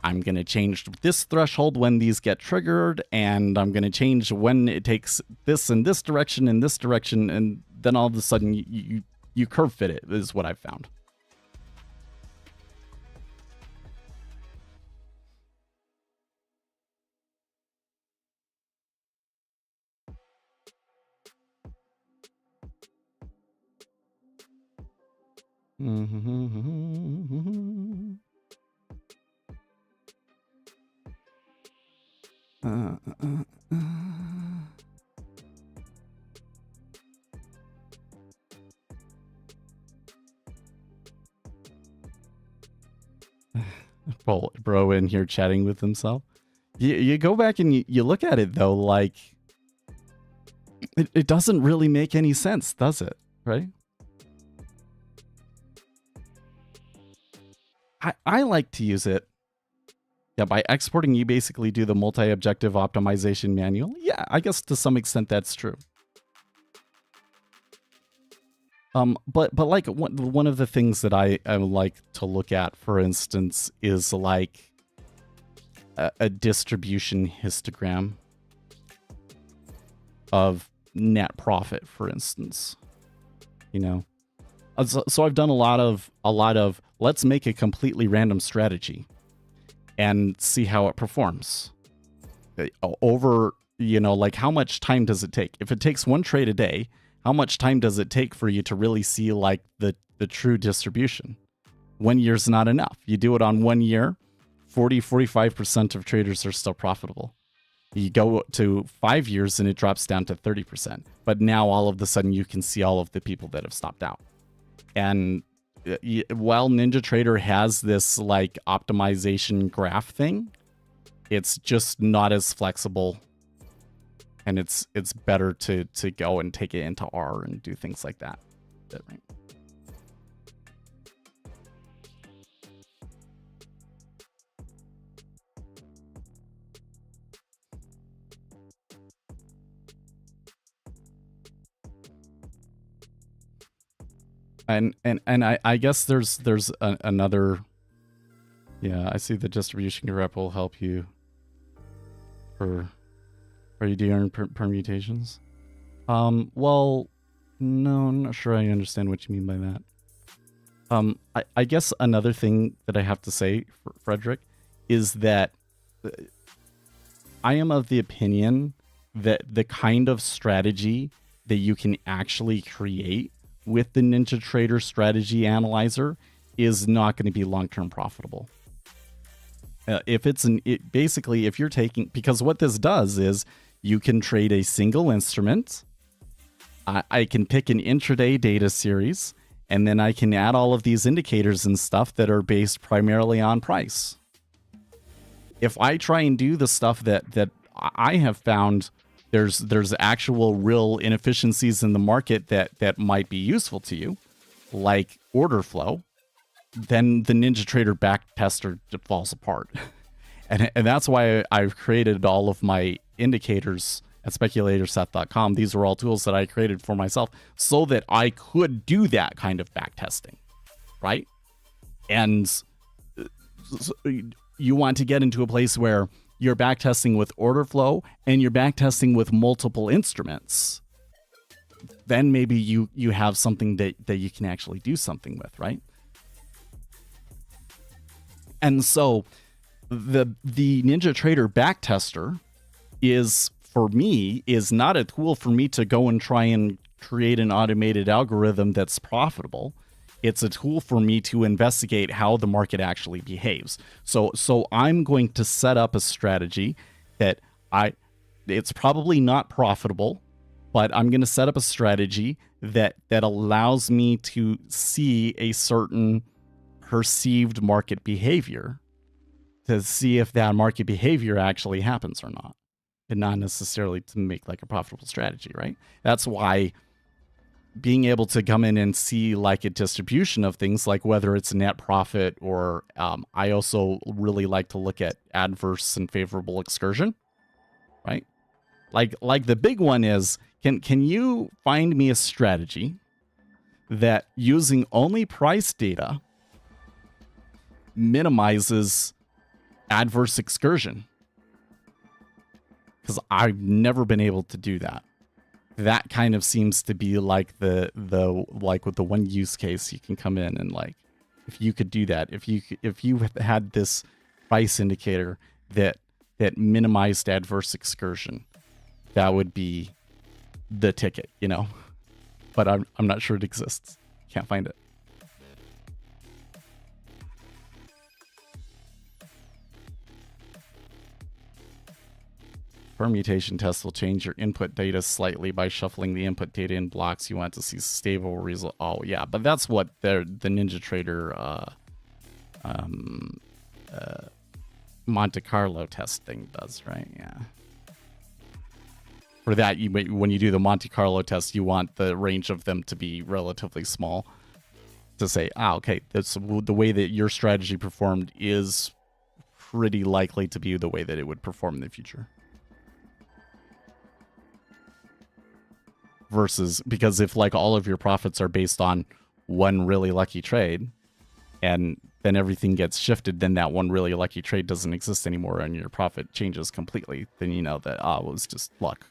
I'm going to change this threshold when these get triggered, and I'm going to change when it takes this in this direction, and then all of a sudden you curve fit it, is what I've found. Bro in here chatting with himself. You go back and you look at it though, like it doesn't really make any sense, does it? Right? I like to use it. Yeah, by exporting, you basically do the multi-objective optimization manual. Yeah, I guess to some extent that's true. But like one of the things that I like to look at, for instance, is like a distribution histogram of net profit, for instance. So I've done a lot of let's make a completely random strategy and see how it performs over, like how much time does it take? If it takes one trade a day, how much time does it take for you to really see like the true distribution? 1 year's not enough. You do it on 1 year, 45% of traders are still profitable. You go to 5 years and it drops down to 30%. But now all of a sudden you can see all of the people that have stopped out. And while NinjaTrader has this like optimization graph thing, it's just not as flexible, and it's better to go and take it into R and do things like that. Right. And I guess there's another. Yeah, I see the distribution graph will help you for. Are you doing permutations? Well, no, I'm not sure I understand what you mean by that. I guess another thing that I have to say, Frederick, is that I am of the opinion that the kind of strategy that you can actually create with the NinjaTrader strategy analyzer is not going to be long-term profitable. Basically, if you're taking, because what this does is you can trade a single instrument. I can pick an intraday data series, and then I can add all of these indicators and stuff that are based primarily on price. If I try and do the stuff that I have found, there's actual real inefficiencies in the market that might be useful to you, like order flow, then the NinjaTrader back tester falls apart. And that's why I've created all of my indicators at speculatorseth.com. These are all tools that I created for myself so that I could do that kind of back testing, right? And you want to get into a place where you're back testing with order flow and you're back testing with multiple instruments. Then maybe you have something that you can actually do something with, right? And so the NinjaTrader backtester is, for me, is not a tool for me to go and try and create an automated algorithm that's profitable. It's a tool for me to investigate how the market actually behaves. So I'm going to set up a strategy that it's probably not profitable, but I'm going to set up a strategy that allows me to see a certain perceived market behavior, to see if that market behavior actually happens or not, and not necessarily to make like a profitable strategy, right? That's why being able to come in and see like a distribution of things, like whether it's net profit or I also really like to look at adverse and favorable excursion, right? Like the big one is, can you find me a strategy that using only price data minimizes adverse excursion? Because I've never been able to do that. That kind of seems to be like the like with the one use case you can come in and like, if you could do that, if you had this price indicator that minimized adverse excursion, that would be the ticket, you know. But I'm not sure it exists. Can't find it. Permutation test will change your input data slightly by shuffling the input data in blocks you want to see stable result. Oh yeah, but that's what the NinjaTrader Monte Carlo test thing does, right? Yeah. For that, when you do the Monte Carlo test, you want the range of them to be relatively small to say, okay, that's the way that your strategy performed is pretty likely to be the way that it would perform in the future. Versus, because if like all of your profits are based on one really lucky trade and then everything gets shifted, then that one really lucky trade doesn't exist anymore and your profit changes completely, then you know that it was just luck.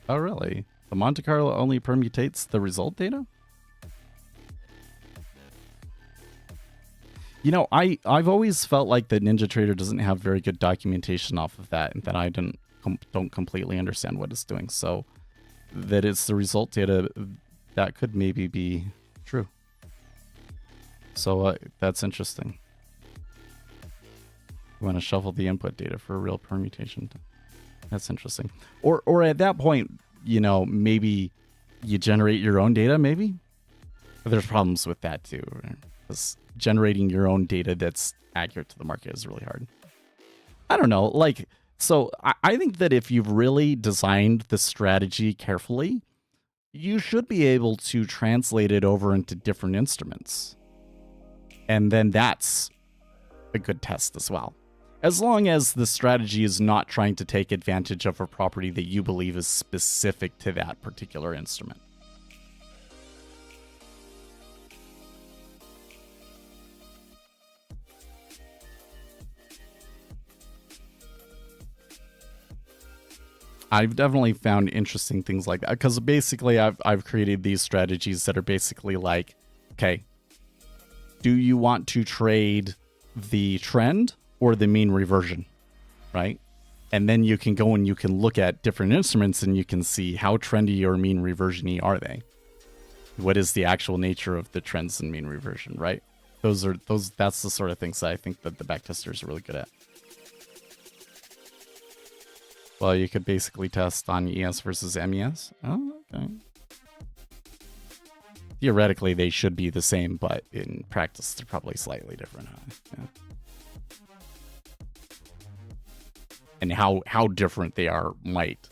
Oh really? The Monte Carlo only permutates the result data? You know, I've always felt like the NinjaTrader doesn't have very good documentation off of that, and that I don't completely understand what it's doing. So that it's the result data, that could maybe be true. So that's interesting. You want to shuffle the input data for a real permutation. That's interesting. Or at that point, you know, maybe you generate your own data, maybe? But there's problems with that too, right? Because generating your own data that's accurate to the market is really hard. I don't know. Like, so I think that if you've really designed the strategy carefully, you should be able to translate it over into different instruments. And then that's a good test as well. As long as the strategy is not trying to take advantage of a property that you believe is specific to that particular instrument. I've definitely found interesting things like that, because basically I've created these strategies that are basically like, okay, do you want to trade the trend or the mean reversion, right? And then you can go and you can look at different instruments and you can see how trendy or mean reversion-y are they. What is the actual nature of the trends and mean reversion, right? That's the sort of things that I think that the backtesters are really good at. Well, you could basically test on ES versus MES. Oh, okay. Theoretically, they should be the same, but in practice, they're probably slightly different. Huh? Yeah. And how different they are might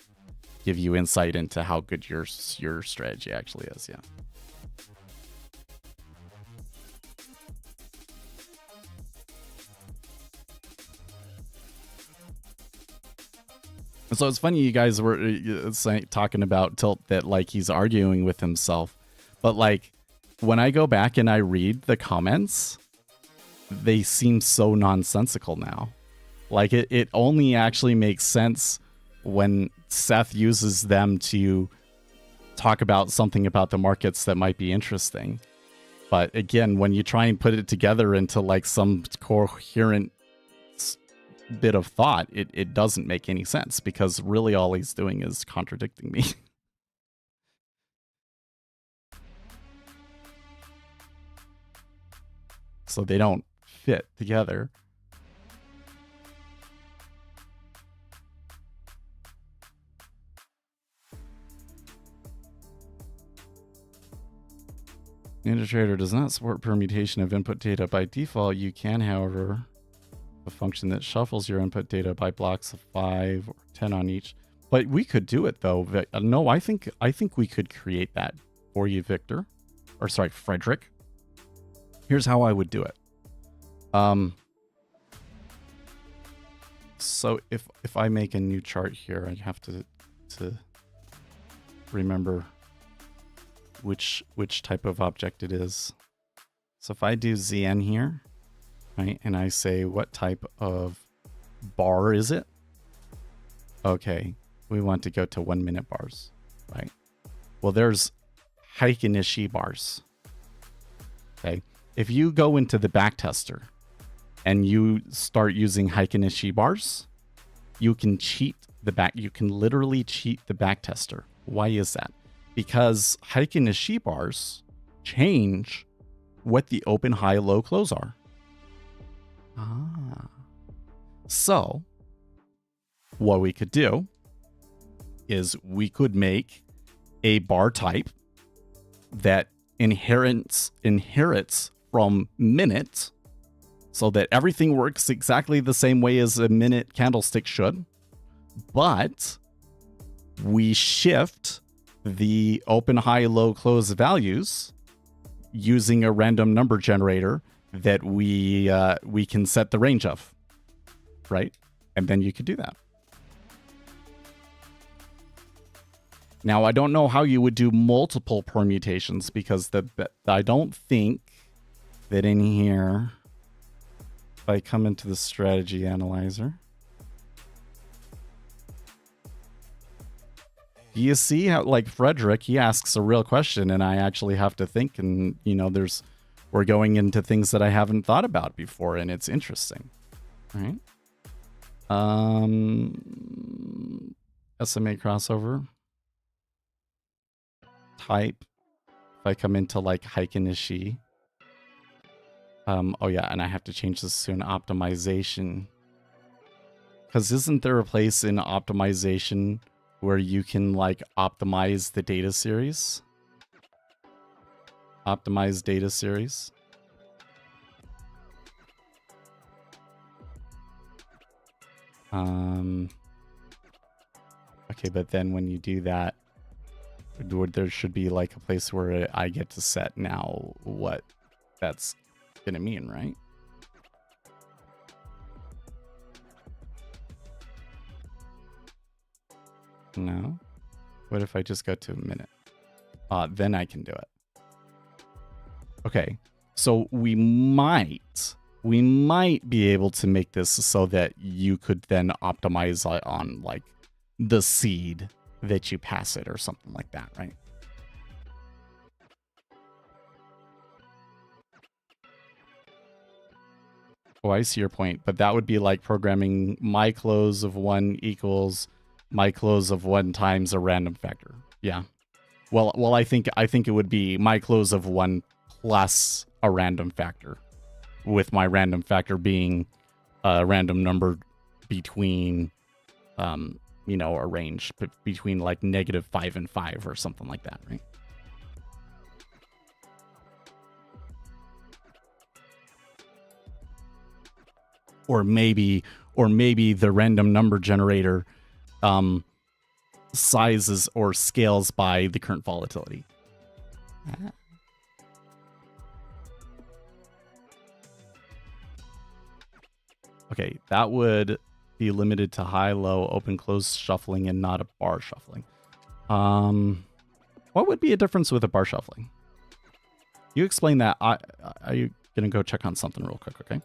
give you insight into how good your strategy actually is. Yeah. So it's funny you guys were talking about Tilt, that like he's arguing with himself, but like when I go back and I read the comments, they seem so nonsensical now. Like it only actually makes sense when Seth uses them to talk about something about the markets that might be interesting. But again, when you try and put it together into like some coherent bit of thought, it doesn't make any sense, because really all he's doing is contradicting me. So they don't fit together. NinjaTrader does not support permutation of input data. By default, you can, however, a function that shuffles your input data by blocks of 5 or 10 on each. But we could do it though. No, I think we could create that for you, Victor. Or sorry, Frederick. Here's how I would do it. So if I make a new chart here, I have to remember which type of object it is. So if I do ZN here, right, and I say what type of bar is it? Okay, we want to go to 1 minute bars, right? Well, there's Heikin-Ishii bars. Okay, if you go into the backtester and you start using Heikin-Ishii bars, you can cheat the back. You can literally cheat the backtester. Why is that? Because Heikin-Ishii bars change what the open, high, low, close are. So what we could do is we could make a bar type that inherits from minute, so that everything works exactly the same way as a minute candlestick should, but we shift the open, high, low, close values using a random number generator that we can set the range of, right? And then you could do that. Now, I don't know how you would do multiple permutations, because I don't think that in here, if I come into the strategy analyzer, you see how, like, Frederick, he asks a real question and I actually have to think, and, you know, we're going into things that I haven't thought about before, and it's interesting, right? SMA crossover type. If I come into like Heikin-Ishii, oh yeah, and I have to change this to an optimization, because isn't there a place in optimization where you can like optimize the data series? Optimize data series. Okay, but then when you do that, there should be like a place where I get to set now what that's gonna mean, right? No. What if I just go to a minute? Then I can do it. Okay, so we might be able to make this so that you could then optimize on like the seed that you pass it or something like that, right? Oh, I see your point, but that would be like programming my close of 1 equals my close of 1 times a random factor. Yeah. Well, I think it would be my close of 1 plus a random factor, with my random factor being a random number between, you know, a range between like -5 and 5 or something like that, right? Or maybe the random number generator sizes or scales by the current volatility. Okay, that would be limited to high-low, open-close shuffling and not a bar shuffling. What would be a difference with a bar shuffling? You explain that. Are you going to go check on something real quick, okay?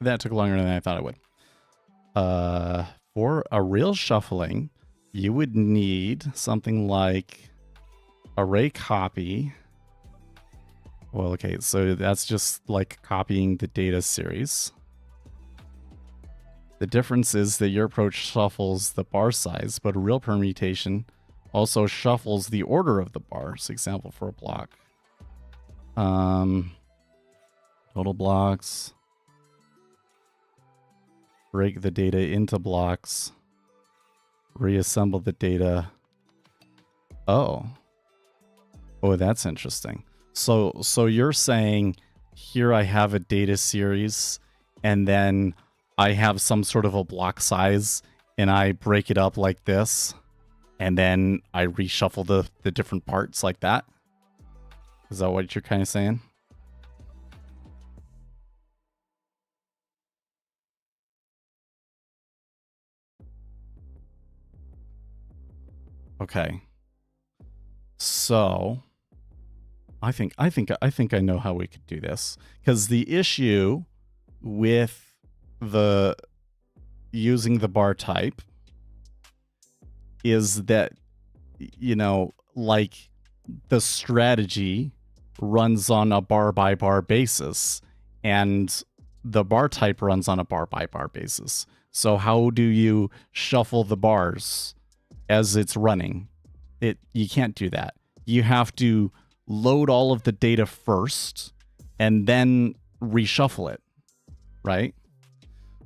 That took longer than I thought it would. For a real shuffling, you would need something like array copy. Well, okay, so that's just like copying the data series. The difference is that your approach shuffles the bar size, but a real permutation also shuffles the order of the bars. Example for a block. Total blocks. Break the data into blocks. Reassemble the data. Oh, that's interesting. So you're saying here I have a data series, and then I have some sort of a block size, and I break it up like this, and then I reshuffle the different parts like that? Is that what you're kind of saying? Okay. So I think I know how we could do this, because the issue with the using the bar type is that, you know, like, the strategy runs on a bar by bar basis, and the bar type runs on a bar by bar basis. So how do you shuffle the bars as it's running? You can't do that. You have to load all of the data first and then reshuffle it, right?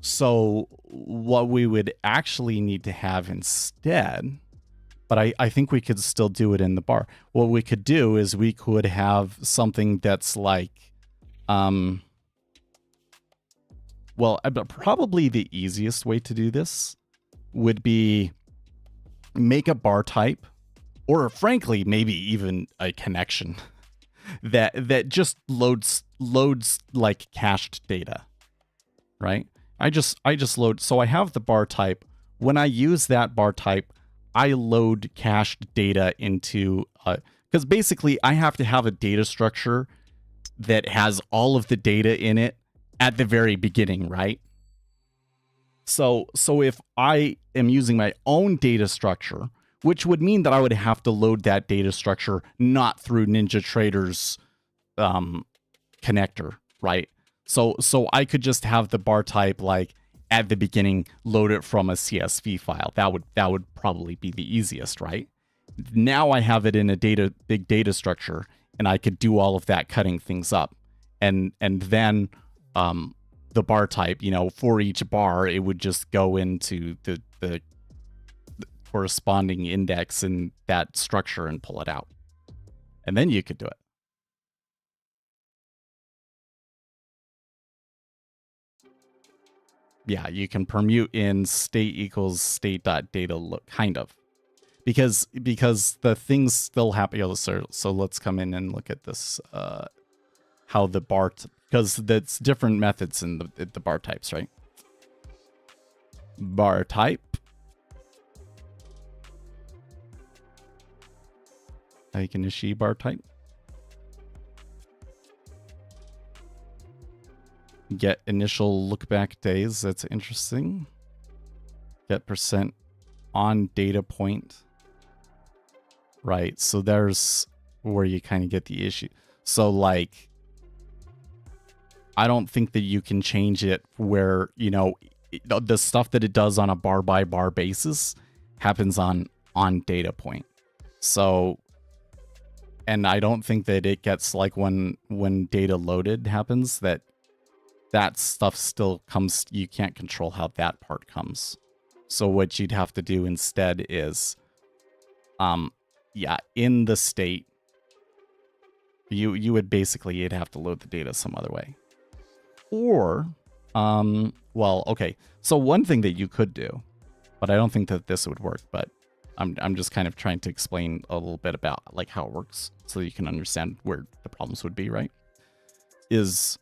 So what we would actually need to have instead, but I think we could still do it in the bar. What we could do is we could have something that's like, well, probably the easiest way to do this would be make a bar type, or frankly, maybe even a connection that just loads like cached data, right? I just load. So I have the bar type. When I use that bar type, I load cached data into, because basically I have to have a data structure that has all of the data in it at the very beginning, right? So if I am using my own data structure, which would mean that I would have to load that data structure not through NinjaTrader's connector, right? So I could just have the bar type, like, at the beginning, load it from a CSV file. That would probably be the easiest, right? Now I have it in a big data structure, and I could do all of that cutting things up, and then the bar type, you know, for each bar, it would just go into the corresponding index in that structure and pull it out, and then you could do it. Yeah, you can permute in state equals state.data, kind of, because the things still happen. So let's come in and look at this, how the bar, because that's different methods in the bar types, right? Bar type. Aikanishi bar type. Get initial look back days. That's interesting. Get percent on data point. Right. So there's where you kind of get the issue. So, like, I don't think that you can change it where, you know, the stuff that it does on a bar by bar basis happens on data point. So, and I don't think that it gets, like, when data loaded happens, that stuff still comes. You can't control how that part comes. So what you'd have to do instead is, yeah, in the state, you would basically, you'd have to load the data some other way. Or, well, okay. So one thing that you could do, but I don't think that this would work, but I'm just kind of trying to explain a little bit about, like, how it works so you can understand where the problems would be, right? Is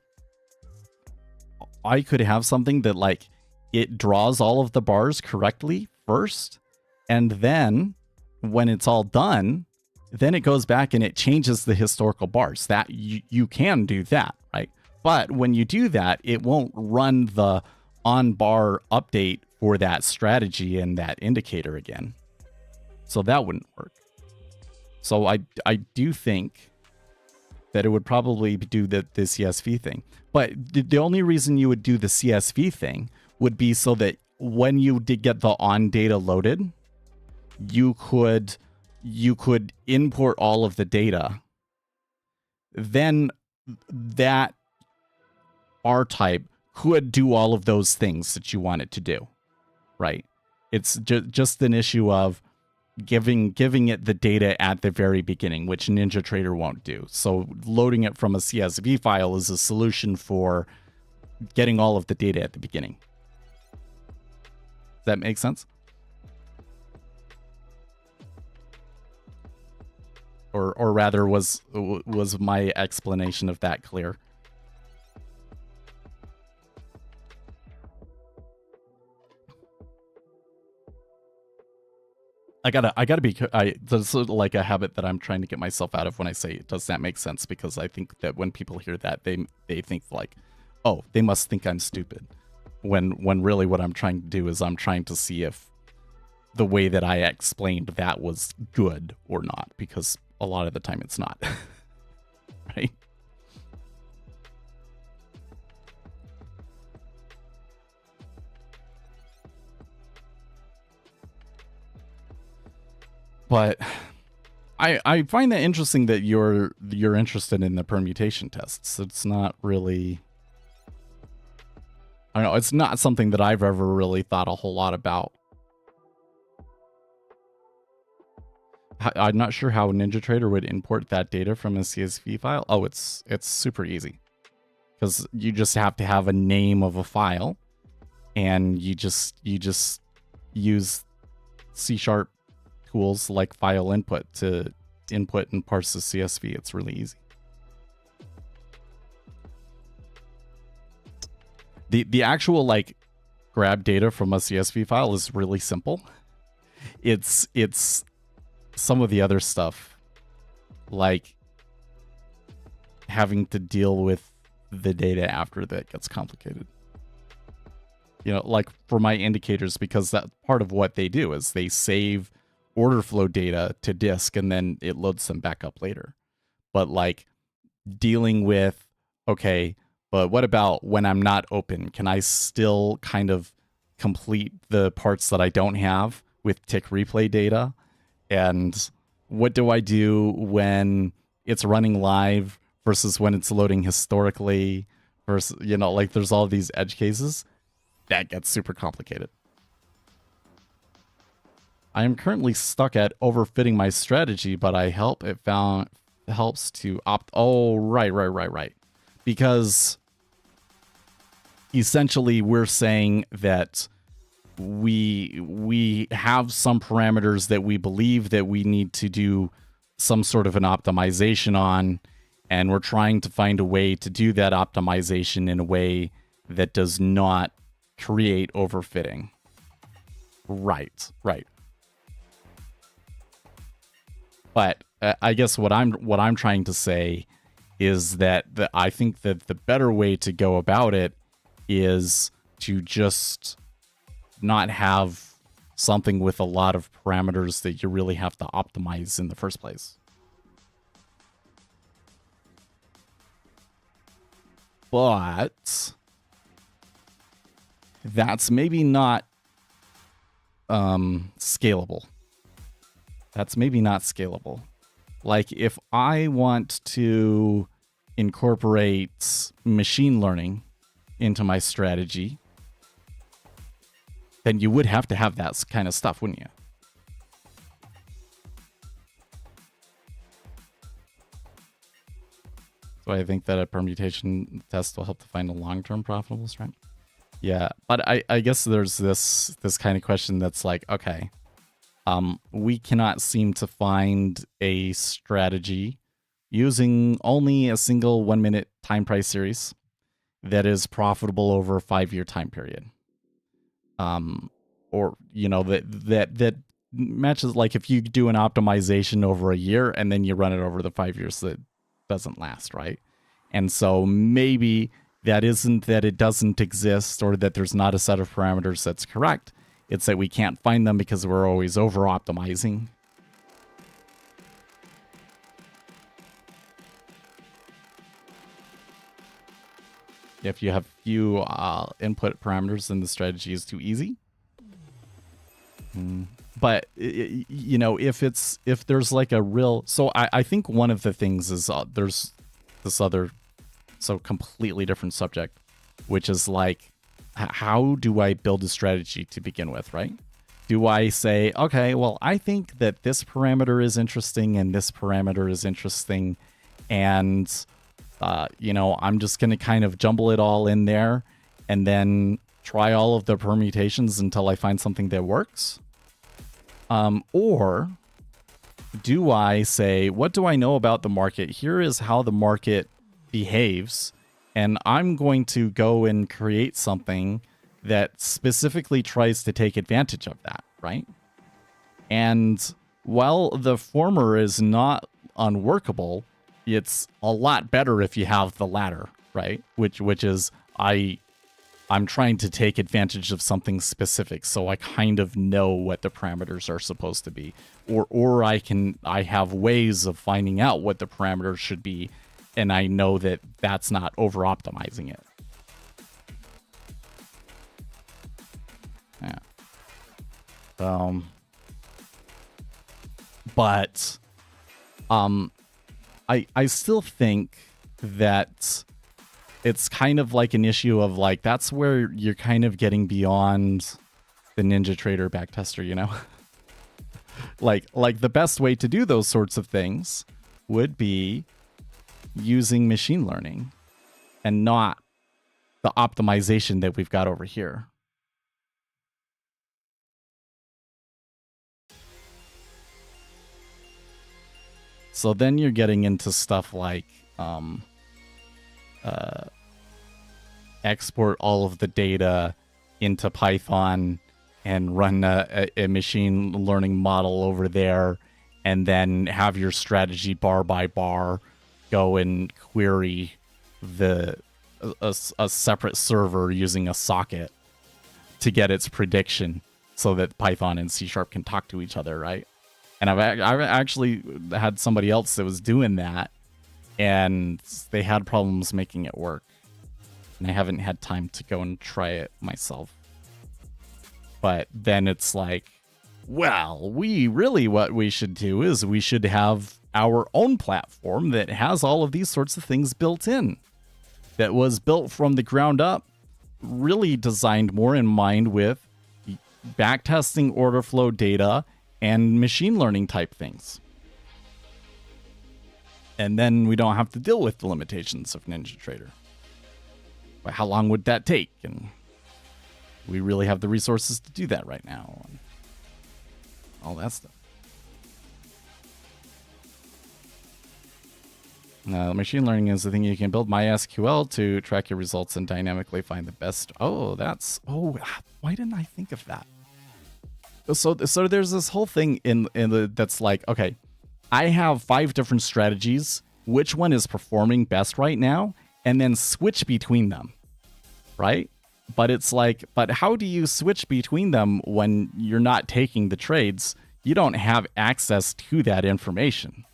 I could have something that, like, it draws all of the bars correctly first, and then when it's all done, then it goes back and it changes the historical bars. That you can do that, right? But when you do that, it won't run the on bar update for that strategy and that indicator again. So that wouldn't work. So I do think that it would probably do the CSV thing. But the only reason you would do the CSV thing would be so that when you did get the on data loaded, you could import all of the data. Then that R type could do all of those things that you want it to do, right? It's just an issue of giving it the data at the very beginning, which NinjaTrader won't do. So loading it from a CSV file is a solution for getting all of the data at the beginning. Does that make sense? Or rather, was my explanation of that clear? I gotta be. There's like a habit that I'm trying to get myself out of when I say, does that make sense? Because I think that when people hear that, they think like, oh, they must think I'm stupid. When really what I'm trying to do is I'm trying to see if the way that I explained that was good or not, because a lot of the time it's not. Right? But I find that interesting that you're interested in the permutation tests. It's not really, I don't know, it's not something that I've ever really thought a whole lot about. I'm not sure how NinjaTrader would import that data from a CSV file. Oh, it's super easy. Because you just have to have a name of a file, and you just use C# tools like file input to input and parse the CSV. It's really easy. The actual like grab data from a CSV file is really simple. It's some of the other stuff, like having to deal with the data after that gets complicated. You know, like for my indicators, because that part of what they do is they save order flow data to disk and then it loads them back up later. But like dealing with, okay, but what about when I'm not open? Can I still kind of complete the parts that I don't have with tick replay data? And what do I do when it's running live versus when it's loading historically versus, you know, like there's all these edge cases. That gets super complicated. I am currently stuck at overfitting my strategy, but it helps to opt. Oh, right. Because essentially we're saying that we have some parameters that we believe that we need to do some sort of an optimization on, and we're trying to find a way to do that optimization in a way that does not create overfitting. Right. But I guess what I'm trying to say is that I think that the better way to go about it is to just not have something with a lot of parameters that you really have to optimize in the first place. But that's maybe not scalable. That's maybe not scalable. Like if I want to incorporate machine learning into my strategy, then you would have to have that kind of stuff, wouldn't you? So I think that a permutation test will help to find a long-term profitable strat. Yeah, but I guess there's this kind of question that's like, okay, we cannot seem to find a strategy using only a single 1 minute time price series that is profitable over a 5-year time period. Or, you know, that matches, like if you do an optimization over a year and then you run it over the 5 years, that doesn't last, right? And so maybe that isn't that it doesn't exist or that there's not a set of parameters that's correct. It's that we can't find them because we're always over-optimizing. If you have few input parameters, then the strategy is too easy. But you know, if there's like a real, so I think one of the things is there's this other, so completely different subject, which is like, how do I build a strategy to begin with, right? Do I say, okay, well, I think that this parameter is interesting and this parameter is interesting, and you know, I'm just going to kind of jumble it all in there and then try all of the permutations until I find something that works? Or do I say, what do I know about the market? Here is how the market behaves, and I'm going to go and create something that specifically tries to take advantage of that, right? And while the former is not unworkable, it's a lot better if you have the latter, right? Which is I'm trying to take advantage of something specific, so I kind of know what the parameters are supposed to be, or I have ways of finding out what the parameters should be, and I know that that's not over optimizing it. Yeah. But I still think that it's kind of like an issue of like, that's where you're kind of getting beyond the NinjaTrader backtester, you know? like the best way to do those sorts of things would be using machine learning and not the optimization that we've got over here. So then you're getting into stuff like export all of the data into Python and run a machine learning model over there, and then have your strategy bar by bar go and query a separate server using a socket to get its prediction so that Python and C# can talk to each other, right? And I've actually had somebody else that was doing that, and they had problems making it work. And I haven't had time to go and try it myself. But then it's like, well, what we should do is we should have our own platform that has all of these sorts of things built in. That was built from the ground up, really designed more in mind with backtesting order flow data and machine learning type things. And then we don't have to deal with the limitations of NinjaTrader. But how long would that take? And we really have the resources to do that right now. And all that stuff. Machine learning is the thing you can build MySQL to track your results and dynamically find the best. Oh, why didn't I think of that? So there's this whole thing that's like, okay, I have 5 different strategies. Which one is performing best right now? And then switch between them, right? But it's like, but how do you switch between them when you're not taking the trades? You don't have access to that information.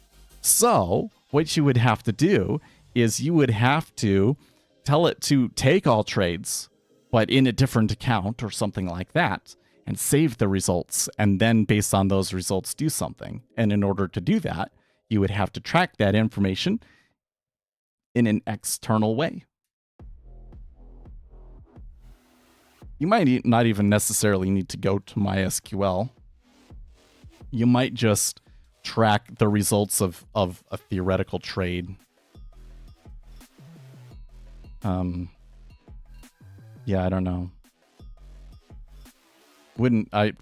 So what you would have to do is you would have to tell it to take all trades, but in a different account or something like that, and save the results, and then based on those results do something. And in order to do that, you would have to track that information in an external way. You might not even necessarily need to go to MySQL. You might just track the results of a theoretical trade. Yeah, I don't know.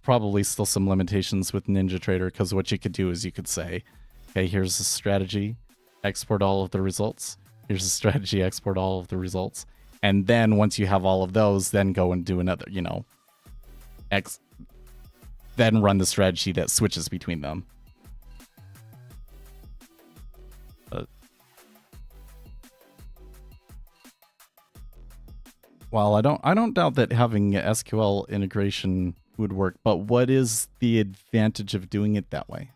Probably still some limitations with NinjaTrader, because what you could do is you could say, okay, here's a strategy, export all of the results. Here's a strategy, export all of the results. And then once you have all of those, then go and do another, then run the strategy that switches between them. Well, I don't doubt that having SQL integration would work, but what is the advantage of doing it that way?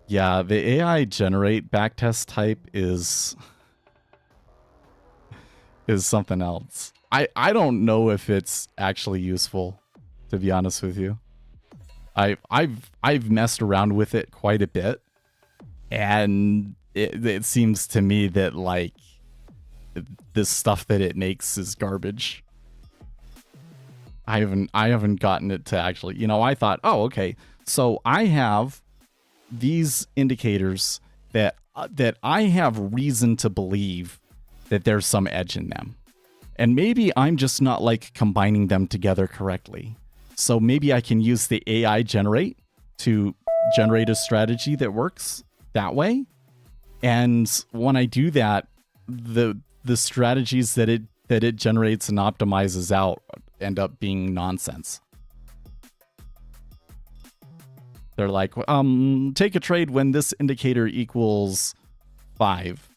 Yeah, the AI generate backtest type is something else. I don't know if it's actually useful, to be honest with you. I've messed around with it quite a bit, and it seems to me that like this stuff that it makes is garbage. I haven't gotten it to actually, I thought, oh, okay, so I have these indicators that I have reason to believe that there's some edge in them. And maybe I'm just not like combining them together correctly. So maybe I can use the AI generate to generate a strategy that works that way. And when I do that, the strategies that it generates and optimizes out end up being nonsense. They're like, take a trade when this indicator equals 5,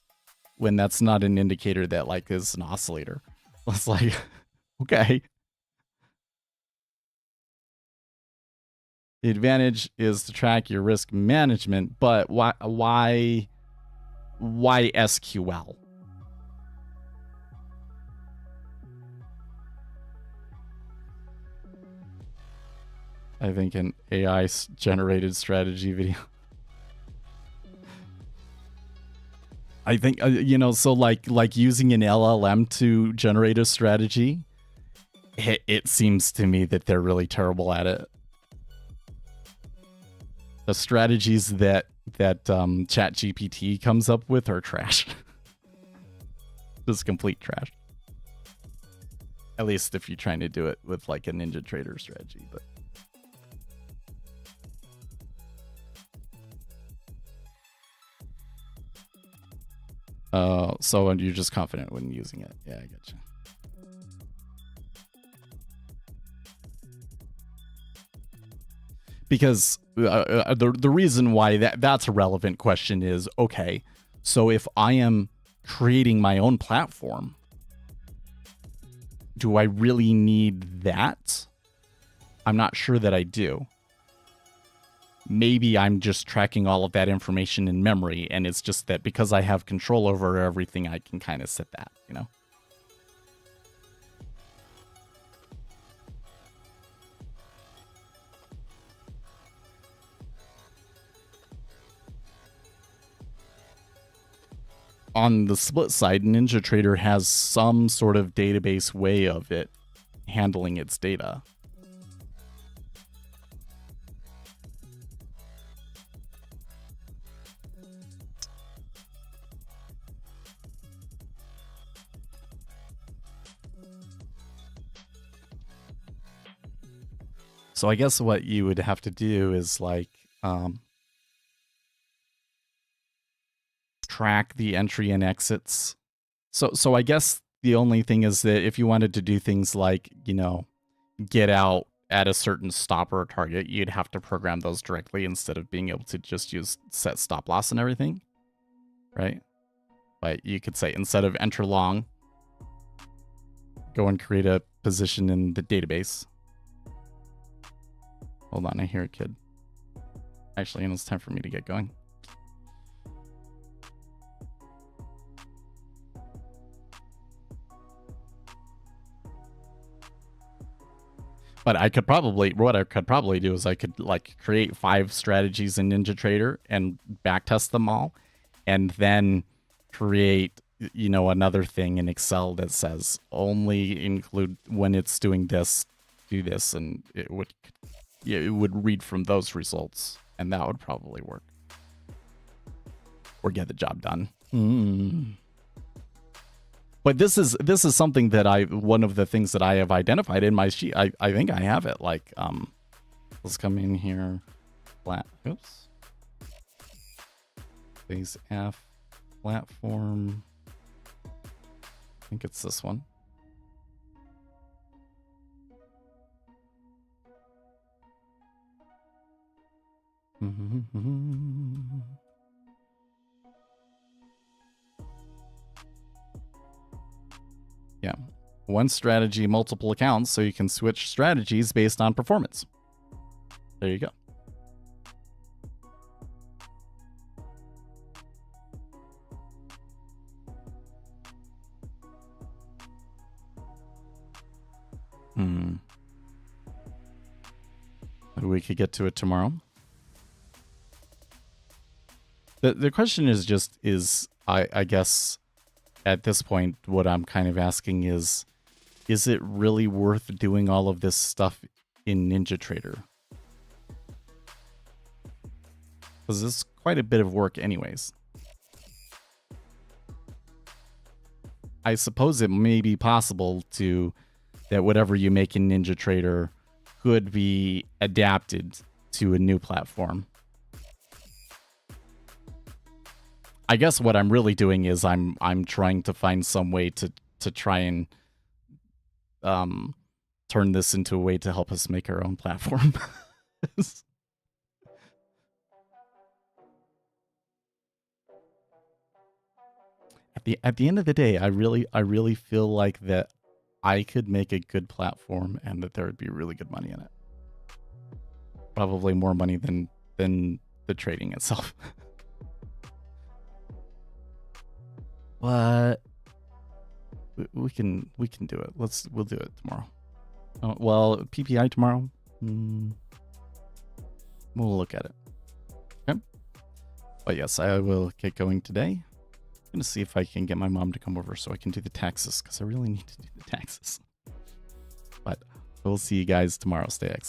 when that's not an indicator that like is an oscillator. It's like, okay. The advantage is to track your risk management, but why SQL? I think an AI generated strategy video. I think so like using an LLM to generate a strategy, it seems to me that they're really terrible at it. The strategies that ChatGPT comes up with are trash. Just complete trash. At least if you're trying to do it with like a Ninja Trader strategy, but so you're just confident when using it. Yeah, I get you. Because the reason why that's a relevant question is, okay, so if I am creating my own platform, do I really need that? I'm not sure that I do. Maybe I'm just tracking all of that information in memory, and it's just that because I have control over everything, I can kind of set that, On the split side, Ninja Trader has some sort of database way of it handling its data. So I guess what you would have to do is like track the entry and exits. So I guess the only thing is that if you wanted to do things like, get out at a certain stop or target, you'd have to program those directly instead of being able to just use set stop loss and everything, right? But you could say instead of enter long, go and create a position in the database. Hold on, I hear a kid. Actually, it's time for me to get going. But what I could probably do is I could like create 5 strategies in Ninja Trader and backtest them all, and then create, another thing in Excel that says only include when it's doing this, do this, and it would read from those results, and that would probably work. Or get the job done. But this is something that one of the things that I have identified in my sheet. I think I have it. Like, let's come in here. Oops. Phase F platform. I think it's this one. one strategy, multiple accounts, so you can switch strategies based on performance. There you go. We could get to it tomorrow. The question is just, I guess, at this point, what I'm kind of asking is it really worth doing all of this stuff in NinjaTrader? Because it's quite a bit of work anyways. I suppose it may be possible that whatever you make in NinjaTrader could be adapted to a new platform. I guess what I'm really doing is I'm trying to find some way to try and turn this into a way to help us make our own platform. At the end of the day, I really feel like that I could make a good platform and that there would be really good money in it. Probably more money than the trading itself. But we can do it. We'll do it tomorrow. Well, PPI tomorrow. We'll look at it. Okay. But yes, I will get going today. I'm gonna see if I can get my mom to come over so I can do the taxes, because I really need to do the taxes. But we'll see you guys tomorrow. Stay X.